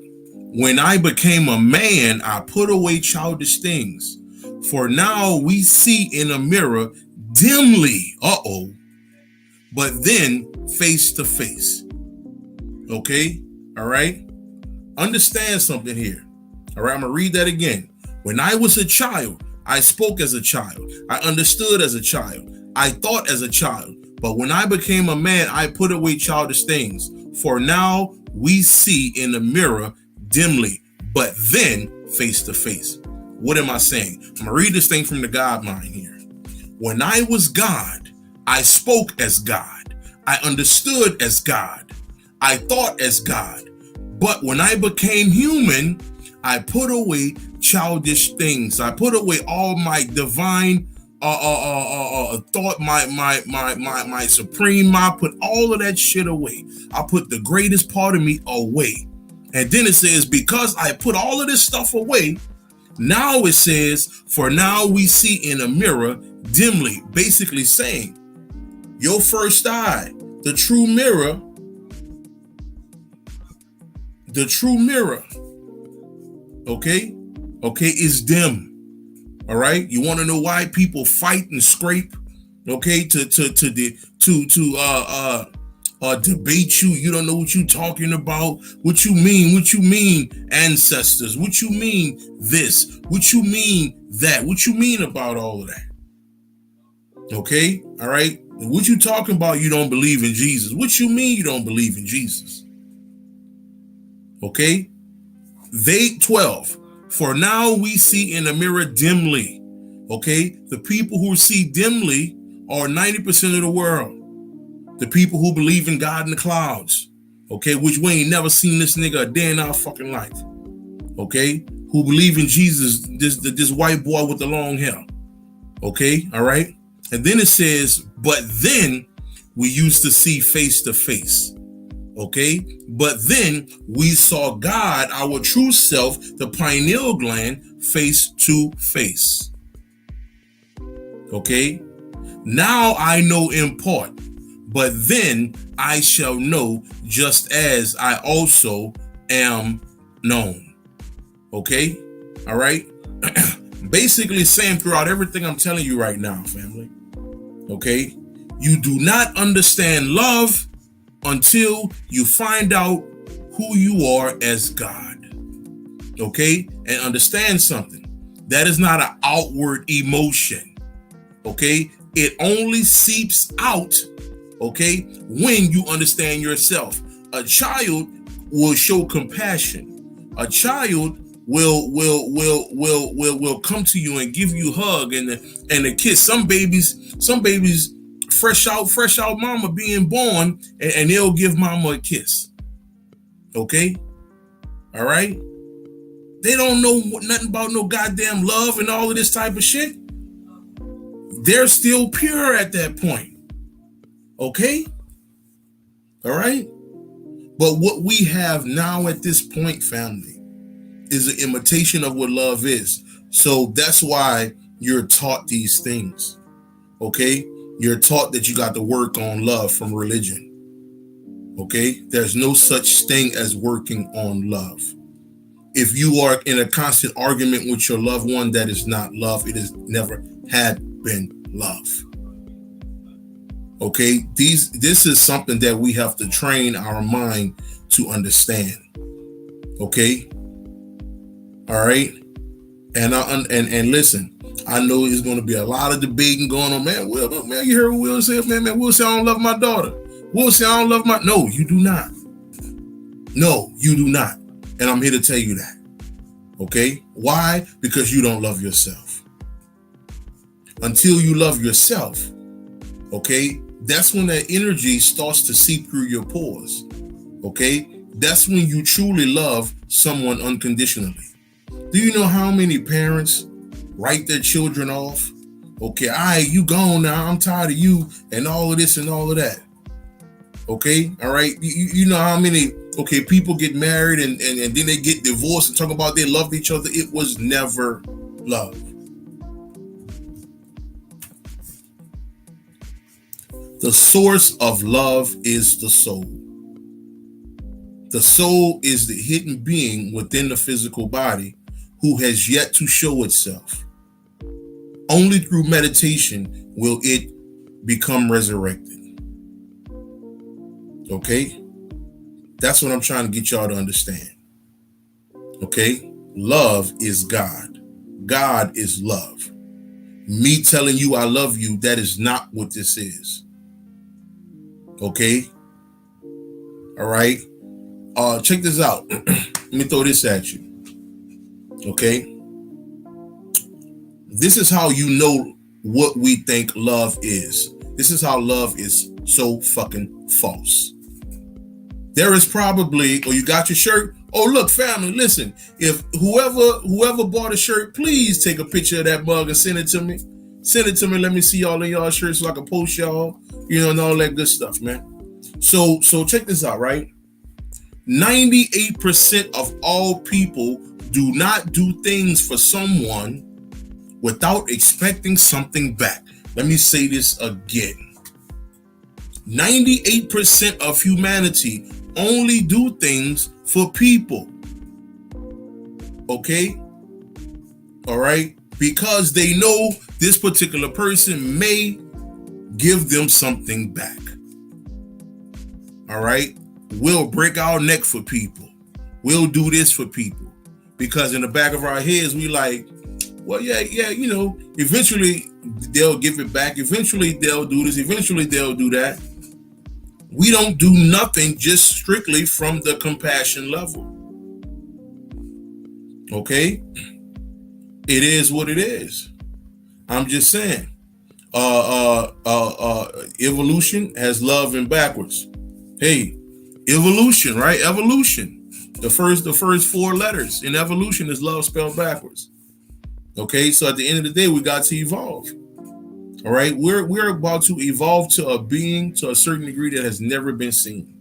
when I became a man, I put away childish things. For now we see in a mirror dimly, but then face to face. Okay? All right? Understand something here. All right? I'm going to read that again. When I was a child, I spoke as a child. I understood as a child. I thought as a child. But when I became a man, I put away childish things. For now we see in the mirror dimly, but then face to face. What am I saying? I'm going to read this thing from the God mind here. When I was God, I spoke as God. I understood as God. I thought as God. But when I became human, I put away childish things. I put away all my divine thought, my supreme. I put all of that shit away. I put the greatest part of me away. And then it says, because I put all of this stuff away, now it says, for now we see in a mirror dimly, basically saying, your first eye, the true mirror, okay, is dim. All right, you want to know why people fight and scrape, okay, to debate you. You don't know what you're talking about. What you mean? What you mean, ancestors? What you mean this? What you mean that? What you mean about all of that? Okay? All right? What you talking about? You don't believe in Jesus. What you mean you don't believe in Jesus? Okay? They 12. For now we see in a mirror dimly. Okay? The people who see dimly are 90% of the world. The people who believe in God in the clouds. Okay? Which we ain't never seen this nigga a day in our fucking life. Okay? Who believe in Jesus, this white boy with the long hair. Okay? All right? And then it says, but then we used to see face to face. Okay? But then we saw God, our true self, the pineal gland, face to face. Okay? Now I know in part, but then I shall know just as I also am known. Okay? All right? Basically saying throughout everything I'm telling you right now, family. Okay? You do not understand love until you find out who you are as God. Okay? And understand something. That is not an outward emotion. Okay? It only seeps out, okay, when you understand yourself. A child will show compassion. A child will come to you and give you a hug and a kiss. Some babies fresh out mama being born, and they'll give mama a kiss. Okay? All right? They don't know nothing about no goddamn love and all of this type of shit. They're still pure at that point. Okay? All right? But what we have now at this point, family, is an imitation of what love is. So that's why you're taught these things. Okay? You're taught that you got to work on love from religion. Okay? There's no such thing as working on love. If you are in a constant argument with your loved one, that is not love. It has never had been love. Okay? This is something that we have to train our mind to understand. Okay? All right? And listen, I know there's going to be a lot of debating going on. Man, you heard what Will said? Man, Will said, I don't love my daughter. Will said, I don't love my... No, you do not. No, you do not. And I'm here to tell you that. Okay? Why? Because you don't love yourself. Until you love yourself, okay, that's when that energy starts to seep through your pores. Okay? That's when you truly love someone unconditionally. Do you know how many parents write their children off? Okay, all right, you gone now. I'm tired of you and all of this and all of that. Okay, all right. You know how many, okay, people get married and then they get divorced and talk about they loved each other. It was never love. The source of love is the soul. The soul is the hidden being within the physical body who has yet to show itself. Only through meditation will it become resurrected. Okay? That's what I'm trying to get y'all to understand. Okay? Love is God. God is love. Me telling you I love you, that is not what this is. Okay? All right? Check this out. Let me throw this at you. Okay? This is how you know what we think love is. This is how love is so fucking false. There is probably, you got your shirt? Oh, look, family, listen. If whoever bought a shirt, please take a picture of that mug and send it to me. Send it to me. Let me see all of y'all shirts so I can post y'all, and all that good stuff, man. So check this out, right? 98% of all people do not do things for someone without expecting something back. Let me say this again. 98% of humanity only do things for people. Okay? All right? Because they know this particular person may give them something back. all right, we'll break our neck for people. We'll do this for people. Because in the back of our heads, we like, well, yeah, eventually they'll give it back. Eventually they'll do this. Eventually they'll do that. We don't do nothing just strictly from the compassion level. Okay? It is what it is. I'm just saying. Evolution has love in backwards. Hey, evolution, right? Evolution. The first 4 letters in evolution is love spelled backwards. Okay, so at the end of the day, we got to evolve. All right, we're about to evolve to a being to a certain degree that has never been seen,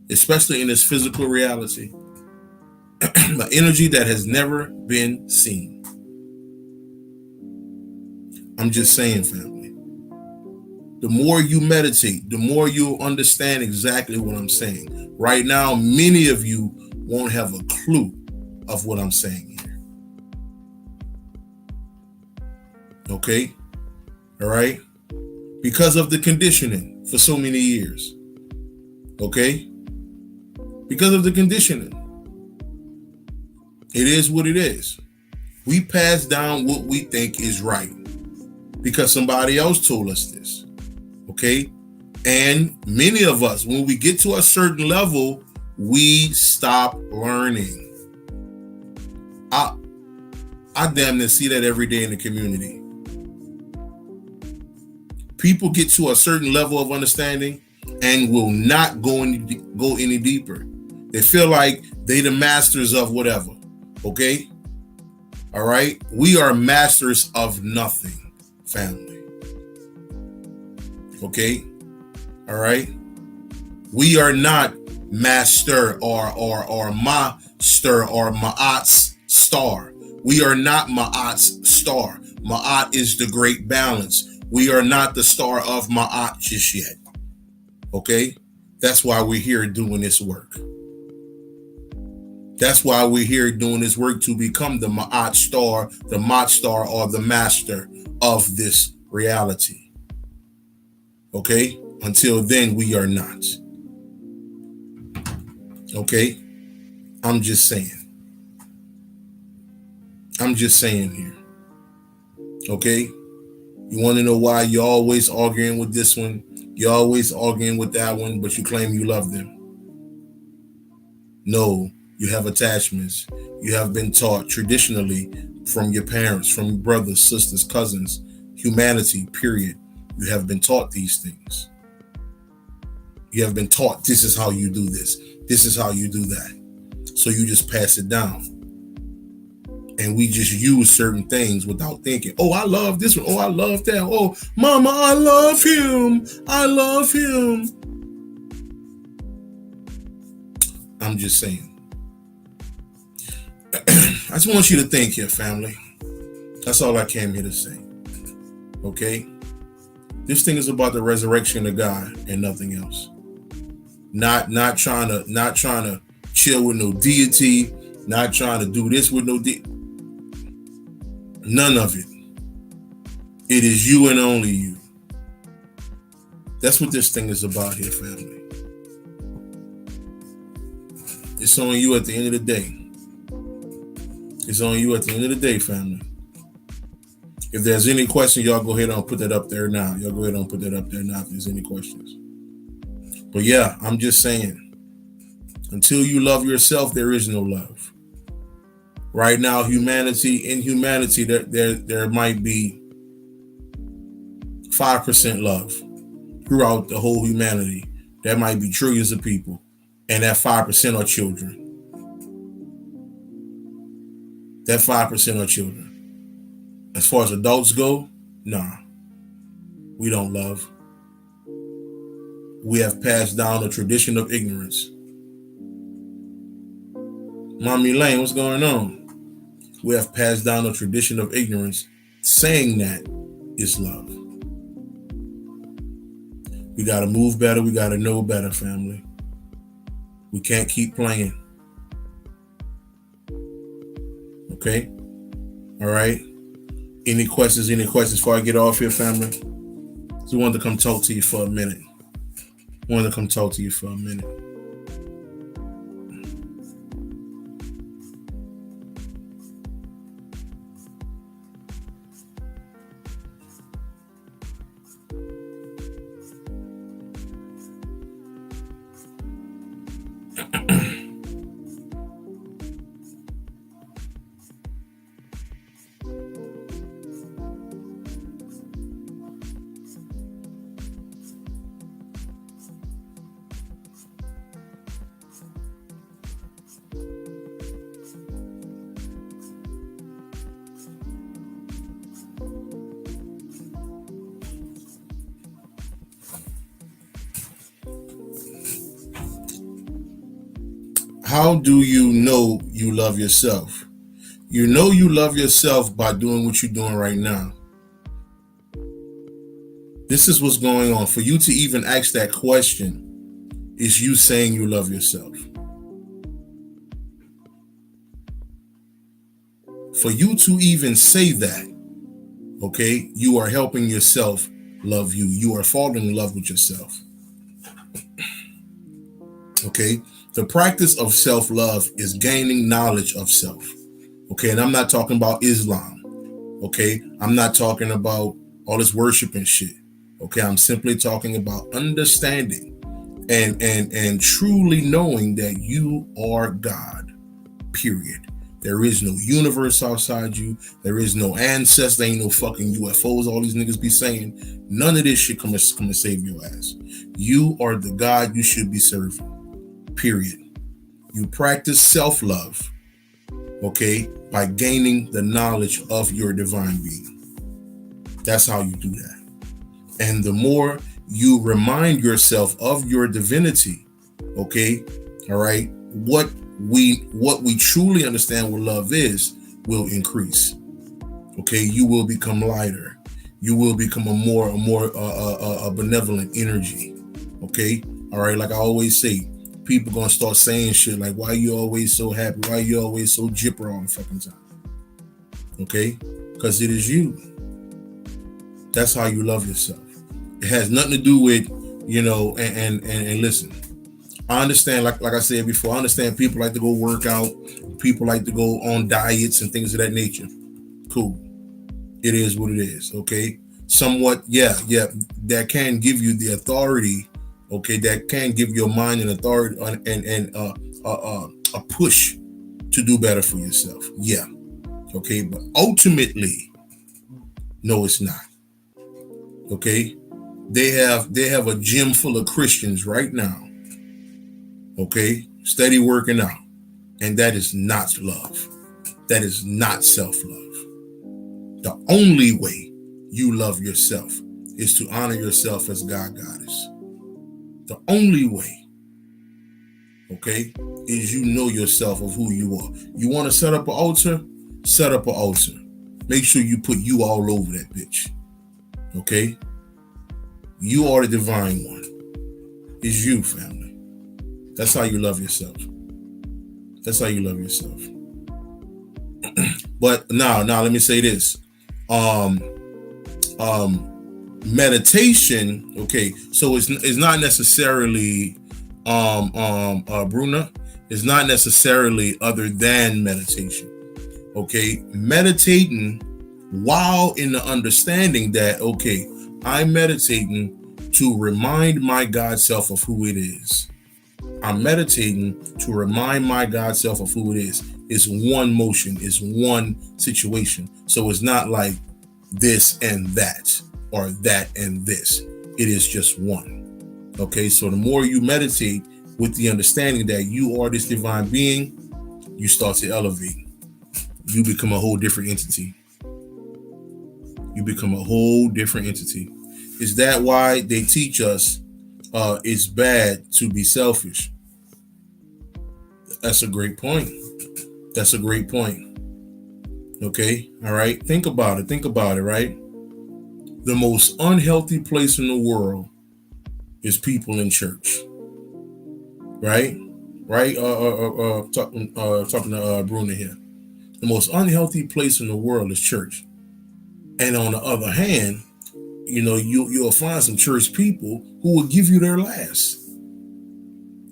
especially in this physical reality. An energy that has never been seen. I'm just saying, family. The more you meditate, the more you'll understand exactly what I'm saying. Right now, many of you won't have a clue of what I'm saying here. Okay? All right? Because of the conditioning for so many years. Okay? Because of the conditioning. It is what it is. We pass down what we think is right because somebody else told us this. Okay? And many of us, when we get to a certain level, we stop learning. I damn near see that every day in the community. People get to a certain level of understanding and will not go any deeper. They feel like they the masters of whatever. Okay? All right? We are masters of nothing, family. Okay? All right? We are not master or master or Ma'at's star. We are not Ma'at's star. Ma'at is the great balance. We are not the star of Ma'at just yet. Okay? That's why we're here doing this work. That's why we're here doing this work to become the Ma'at star, the Ma'at star, or the master of this reality. Okay? Until then, we are not. Okay? I'm just saying. I'm just saying here. Okay? You want to know why you're always arguing with this one? You're always arguing with that one, but you claim you love them. No, you have attachments. You have been taught traditionally from your parents, from your brothers, sisters, cousins, humanity, period. You have been taught these things. You have been taught this is how you do this. This is how you do that. So you just pass it down. And we just use certain things without thinking, oh, I love this one. Oh, I love that. Oh, mama, I love him. I love him. I'm just saying. I just want you to think here, family. That's all I came here to say. Okay? This thing is about the resurrection of God and nothing else. Not trying to chill with no deity, not trying to do this with no deity. None of it. It is you and only you. That's what this thing is about here, family. It's on you at the end of the day. It's on you at the end of the day, family. If there's any question, y'all go ahead and put that up there now. Y'all go ahead and put that up there now if there's any questions. But yeah, I'm just saying, until you love yourself, there is no love. Right now, in humanity, there might be 5% love throughout the whole humanity. That might be trillions of people, and that 5% are children. That 5% are children. As far as adults go, nah, we don't love. We have passed down a tradition of ignorance. Mommy Lane, what's going on? We have passed down a tradition of ignorance, saying that is love. We got to move better. We got to know better, family. We can't keep playing. Okay? All right? Any questions before I get off here, family? Just wanted to come talk to you for a minute. Wanted to come talk to you for a minute. How do you know you love yourself? You know you love yourself by doing what you're doing right now. This is what's going on. For you to even ask that question is you saying you love yourself. For you to even say that, okay, you are helping yourself love you. You are falling in love with yourself. Okay, the practice of self-love is gaining knowledge of self. Okay, and I'm not talking about Islam. Okay, I'm not talking about all this worship and shit. Okay, I'm simply talking about understanding and truly knowing that you are God. Period. There is no universe outside you. There is no ancestor. Ain't no fucking UFOs. All these niggas be saying. None of this shit come and save your ass. You are the God you should be serving. Period. You practice self-love, okay, by gaining the knowledge of your divine being. That's how you do that. And the more you remind yourself of your divinity, okay, all right, what we truly understand what love is will increase. Okay, you will become lighter. You will become a more benevolent energy. Okay, all right, like I always say, people gonna start saying shit like, why you always so happy? Why you always so jipper all the fucking time? Okay? Because it is you. That's how you love yourself. It has nothing to do with, you know, and listen, I understand, like I said before, I understand people like to go work out, people like to go on diets and things of that nature. Cool. It is what it is, okay? Somewhat, yeah, that can give you the authority. Okay, that can give your mind an authority and a push to do better for yourself. Yeah. Okay, but ultimately, no, it's not. Okay, they have a gym full of Christians right now. Okay, steady working out, and that is not love. That is not self-love. The only way you love yourself is to honor yourself as God Goddess. The only way, okay, is you know yourself of who you are. You want to set up an altar? Set up an altar. Make sure you put you all over that bitch. Okay? You are the divine one. It's you, family. That's how you love yourself. That's how you love yourself. But now let me say this. Meditation, okay, so it's not necessarily Bruna, it's not necessarily other than meditation. Okay, meditating while in the understanding that, okay, I'm meditating to remind my God self of who it is. I'm meditating to remind my God self of who it is. It's one motion, it's one situation. So it's not like this and that, or that and this. It is just one. Okay, so the more you meditate with the understanding that you are this divine being, you start to elevate. You become a whole different entity. You become a whole different entity. Is that why they teach us it's bad to be selfish? That's a great point. That's a great point. Okay, all right. Think about it, right? The most unhealthy place in the world is people in church. Right? Talking to Bruna here. The most unhealthy place in the world is church. And on the other hand, you know, you'll find some church people who will give you their last.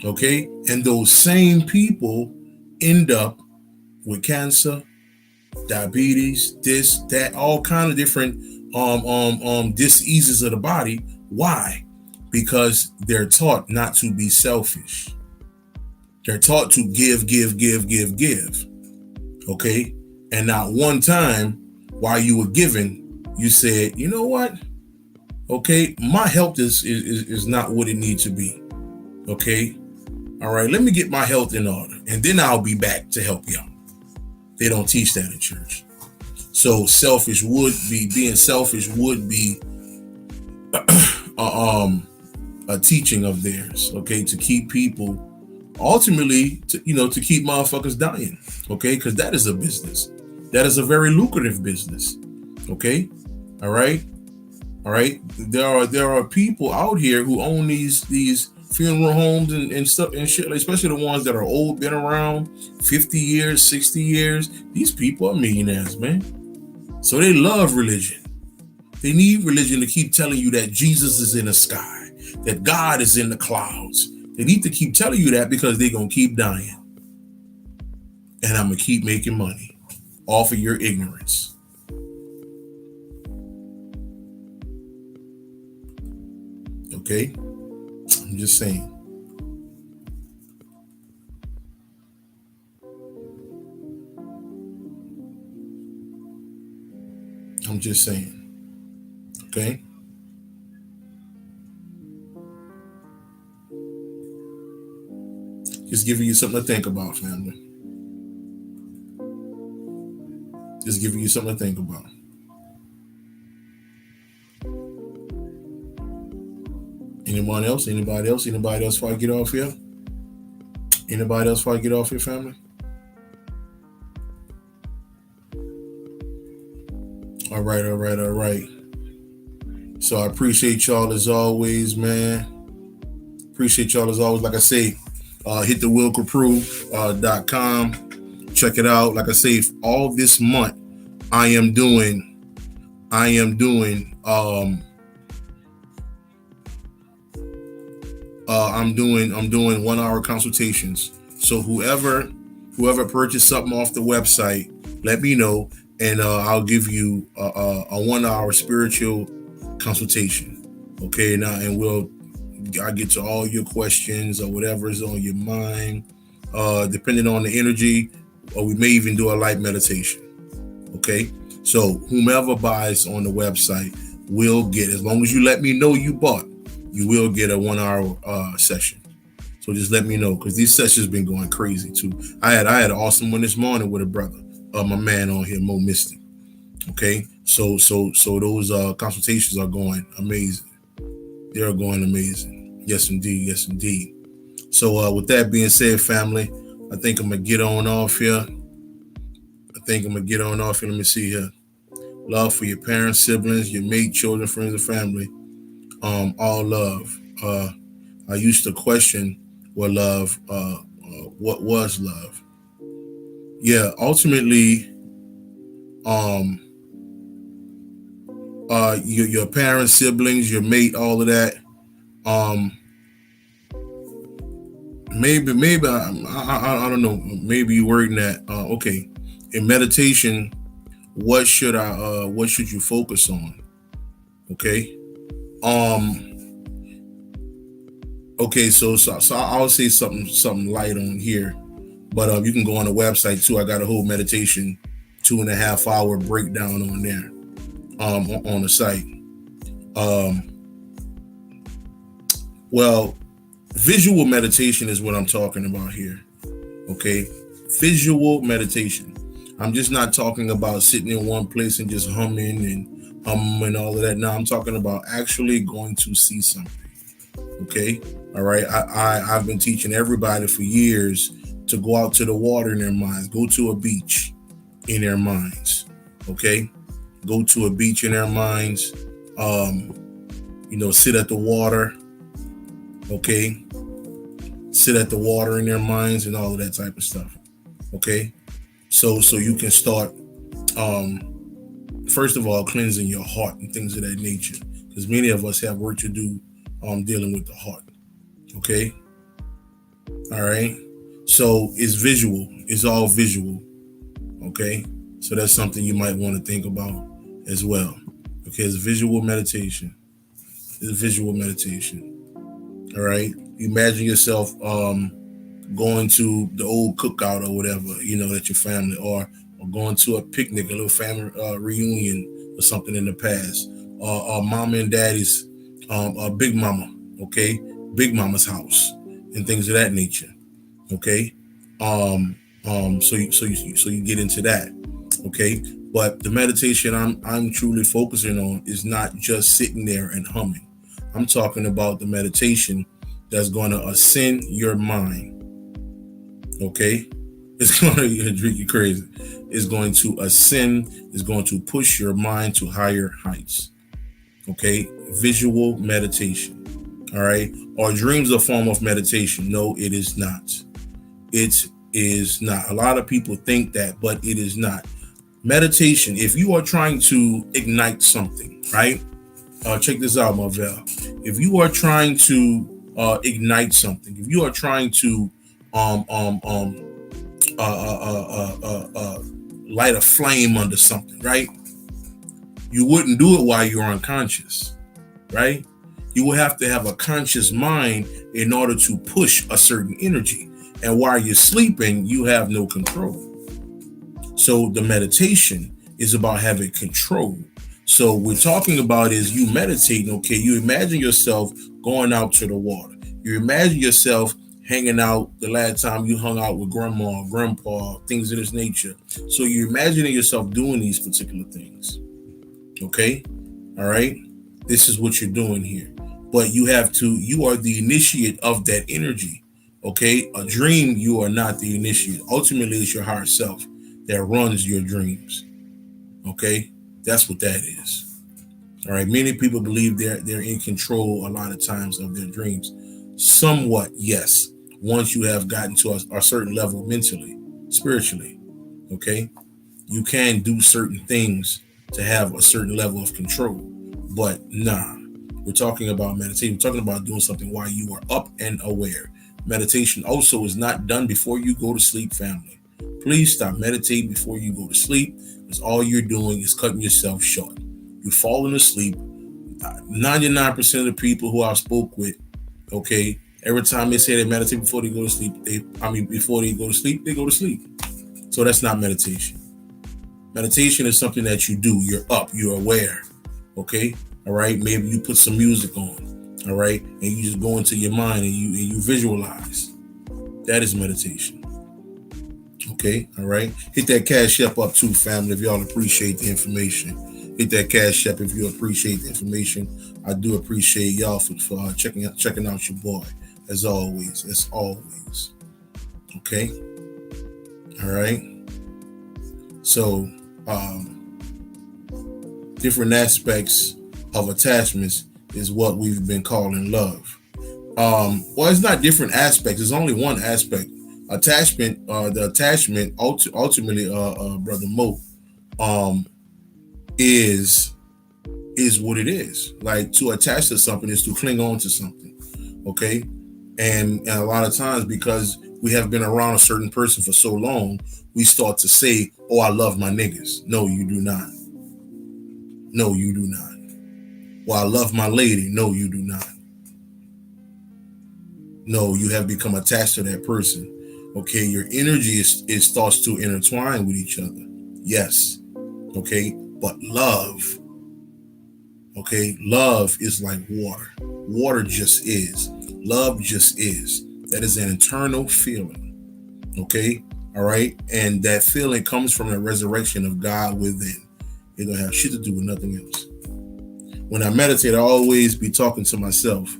Okay, and those same people end up with cancer, diabetes, this, that, all kind of different diseases of the body. Why? Because they're taught not to be selfish. They're taught to give, give, give, give, give. Okay, and not one time while you were giving, you said, you know what? Okay, my health is not what it needs to be. Okay, all right, let me get my health in order, and then I'll be back to help you out. They don't teach that in church. So being selfish would be a teaching of theirs, okay, to keep people, ultimately, to keep motherfuckers dying, okay, because that is a business. That is a very lucrative business, okay, all right. There are people out here who own these funeral homes and stuff and shit, especially the ones that are old, been around 50 years, 60 years. These people are millionaires, man. So they love religion. They need religion to keep telling you that Jesus is in the sky, that God is in the clouds. They need to keep telling you that because they're going to keep dying. And I'm going to keep making money off of your ignorance. Okay? I'm just saying. I'm just saying. Okay? Just giving you something to think about, family. Just giving you something to think about. Anyone else? Anybody else? Anybody else before I get off here? Anybody else before I get off here, family? All right, all right, all right. So I appreciate y'all as always, man. Appreciate y'all as always. Like I say, hit the Copprue.com. Check it out. Like I say, all this month, I'm doing 1 hour consultations. So whoever purchased something off the website, let me know, and I'll give you a 1 hour spiritual consultation. Okay, now, and I'll get to all your questions or whatever is on your mind, depending on the energy, or we may even do a light meditation. Okay, so whomever buys on the website will get, as long as you let me know you bought, you will get a 1 hour session. So just let me know, because these sessions been going crazy too. I had an awesome one this morning with a brother, my man on here, Mo Mystic. Okay, so those consultations are going amazing. They are going amazing. Yes, indeed. Yes, indeed. So with that being said, family, I think I'm gonna get on off here. Let me see here. Love for your parents, siblings, your mate, children, friends, and family. All love. I used to question what love, what was love. Yeah, ultimately, your parents, siblings, your mate, all of that. Maybe I don't know. Maybe you're wording that. Okay, in meditation, what should you focus on? Okay. Okay, so I'll say something light on here, but you can go on the website too. I got a whole meditation 2.5 hour breakdown on there, on the site. Well, visual meditation is what I'm talking about here. Okay, visual meditation. I'm just not talking about sitting in one place and just humming and all of that. No, I'm talking about actually going to see something. Okay, all right. I've been teaching everybody for years to go out to the water in their minds. Go to a beach in their minds. Okay, go to a beach in their minds. Sit at the water. Okay, sit at the water in their minds and all of that type of stuff. Okay, so you can start, first of all, cleansing your heart and things of that nature, because many of us have work to do dealing with the heart. Okay, All right. So it's visual. It's all visual. Okay. So that's something you might want to think about as well. Okay. It's visual meditation. It's visual meditation. All right. Imagine yourself going to the old cookout or whatever, that your family, or going to a picnic, a little family reunion or something in the past, or mama and daddy's, big mama, okay, big mama's house, and things of that nature, okay. So you get into that, okay. But the meditation I'm truly focusing on is not just sitting there and humming. I'm talking about the meditation that's going to ascend your mind. Okay, it's going to drink you crazy. It's going to ascend. It's going to push your mind to higher heights. Okay, visual meditation. All right, are dreams a form of meditation? No, it is not. It is not. A lot of people think that, but it is not. Meditation, if you are trying to ignite something, right? Check this out, Marvell. If you are trying to ignite something, if you are trying to um, um, um, light a flame under something, right? You wouldn't do it while you're unconscious, right? You will have to have a conscious mind in order to push a certain energy. And while you're sleeping, you have no control. So the meditation is about having control. So we're talking about is you meditating, okay? You imagine yourself going out to the water. You imagine yourself hanging out the last time you hung out with grandma, grandpa, things of this nature. So you're imagining yourself doing these particular things. Okay? All right? This is what you're doing here. But you are the initiate of that energy. Okay? A dream, you are not the initiate. Ultimately, it's your higher self that runs your dreams. Okay? That's what that is. All right. Many people believe they're in control a lot of times of their dreams. Somewhat, yes. Once you have gotten to a certain level mentally, spiritually, okay, you can do certain things to have a certain level of control. But nah, we're talking about meditation. We're talking about doing something while you are up and aware. Meditation also is not done before you go to sleep, family. Please stop meditating before you go to sleep, because all you're doing is cutting yourself short. You're falling asleep. 99% of the people who I spoke with, okay, every time they say they meditate before they go to sleep, before they go to sleep, they go to sleep. So that's not meditation. Meditation is something that you do. You're up, you're aware, okay? All right, maybe you put some music on, all right, and you just go into your mind and you visualize. That is meditation. Okay, all right. Hit that Cash App up too, family, if y'all appreciate the information. Hit that Cash App if you appreciate the information. I do appreciate y'all for checking out your boy, as always. Okay, all right. So, different aspects of attachments is what we've been calling love. Well, it's not different aspects. It's only one aspect. Attachment, the attachment ultimately, Brother Mo, is what it is. Like, to attach to something is to cling on to something. Okay. And a lot of times, because we have been around a certain person for so long, we start to say, oh, I love my niggas. No, you do not. No, you do not. Well, I love my lady. No, you do not. No, you have become attached to that person. Okay, your energy starts to intertwine with each other. Yes. Okay, but love. Okay, love is like water. Water just is. Love just is. That is an internal feeling. Okay, all right, and that feeling comes from the resurrection of God within. It don't have shit to do with nothing else. When I meditate, I always be talking to myself.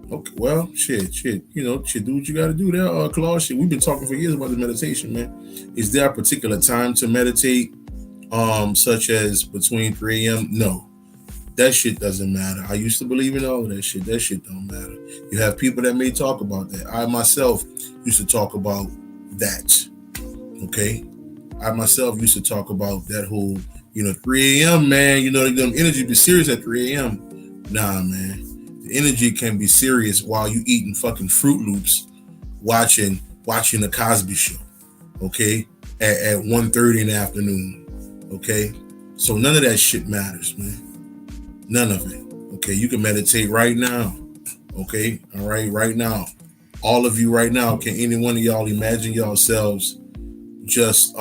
Okay, well, shit, do what you got to do there, Claude. Shit, we've been talking for years about the meditation, man. Is there a particular time to meditate, such as between 3 a.m.? No, that shit doesn't matter. I used to believe in all of that shit. That shit don't matter. You have people that may talk about that. I myself used to talk about that. Okay, I myself used to talk about that whole, 3 a.m., man. Them energy be serious at 3 a.m. Nah, man. The energy can be serious while you eating fucking Fruit Loops, watching the Cosby Show, okay, at 1:30 in the afternoon, okay. So none of that shit matters, man. None of it. Okay, you can meditate right now. Okay, all right now. All of you right now, can any one of y'all imagine yourselves just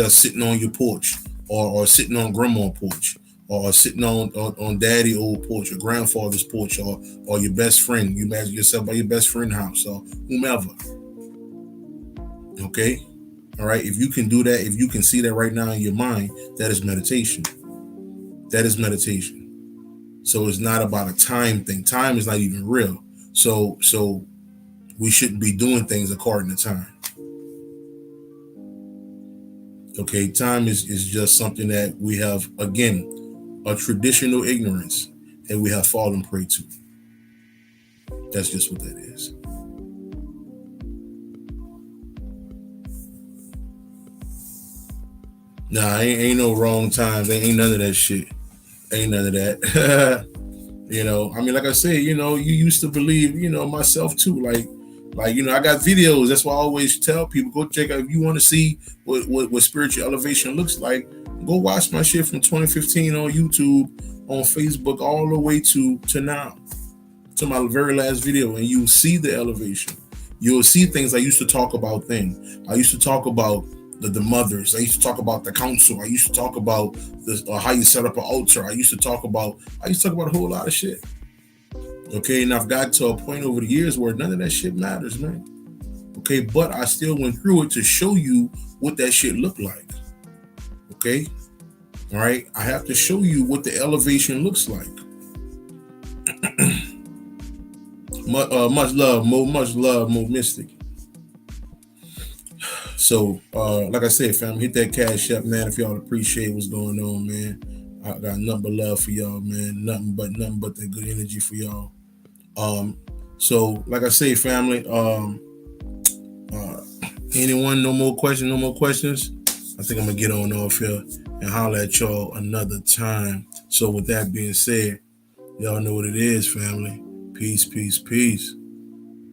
sitting on your porch, or sitting on grandma's porch, or sitting on daddy old porch, or grandfather's porch, or your best friend. You imagine yourself by your best friend's house, or whomever. Okay, all right. If you can do that, if you can see that right now in your mind, that is meditation. That is meditation. So it's not about a time thing. Time is not even real. So we shouldn't be doing things according to time. Okay, time is just something that we have, again, a traditional ignorance that we have fallen prey to. That's just what that is. Nah, ain't no wrong times. Ain't none of that shit. Ain't none of that. You know, I mean, like I said, you know, you used to believe, you know, myself too. Like, you know, I got videos. That's why I always tell people, go check out, if you want to see what spiritual elevation looks like, go watch my shit from 2015 on YouTube, on Facebook, all the way to now, to my very last video, and you'll see the elevation. You'll see things I used to talk about then. I used to talk about the mothers. I used to talk about the council. I used to talk about how you set up an altar. I used to talk about a whole lot of shit. Okay, and I've got to a point over the years where none of that shit matters, man. Okay, but I still went through it to show you what that shit looked like. Okay, all right. I have to show you what the elevation looks like. Much love, Mo Mystic. So, like I said, fam, hit that cash up, man, if y'all appreciate what's going on, man. I got nothing but love for y'all, man. Nothing but that good energy for y'all. So, like I say, family, anyone, no more questions? I think I'm going to get on off here and holler at y'all another time. So, with that being said, y'all know what it is, family. Peace, peace, peace.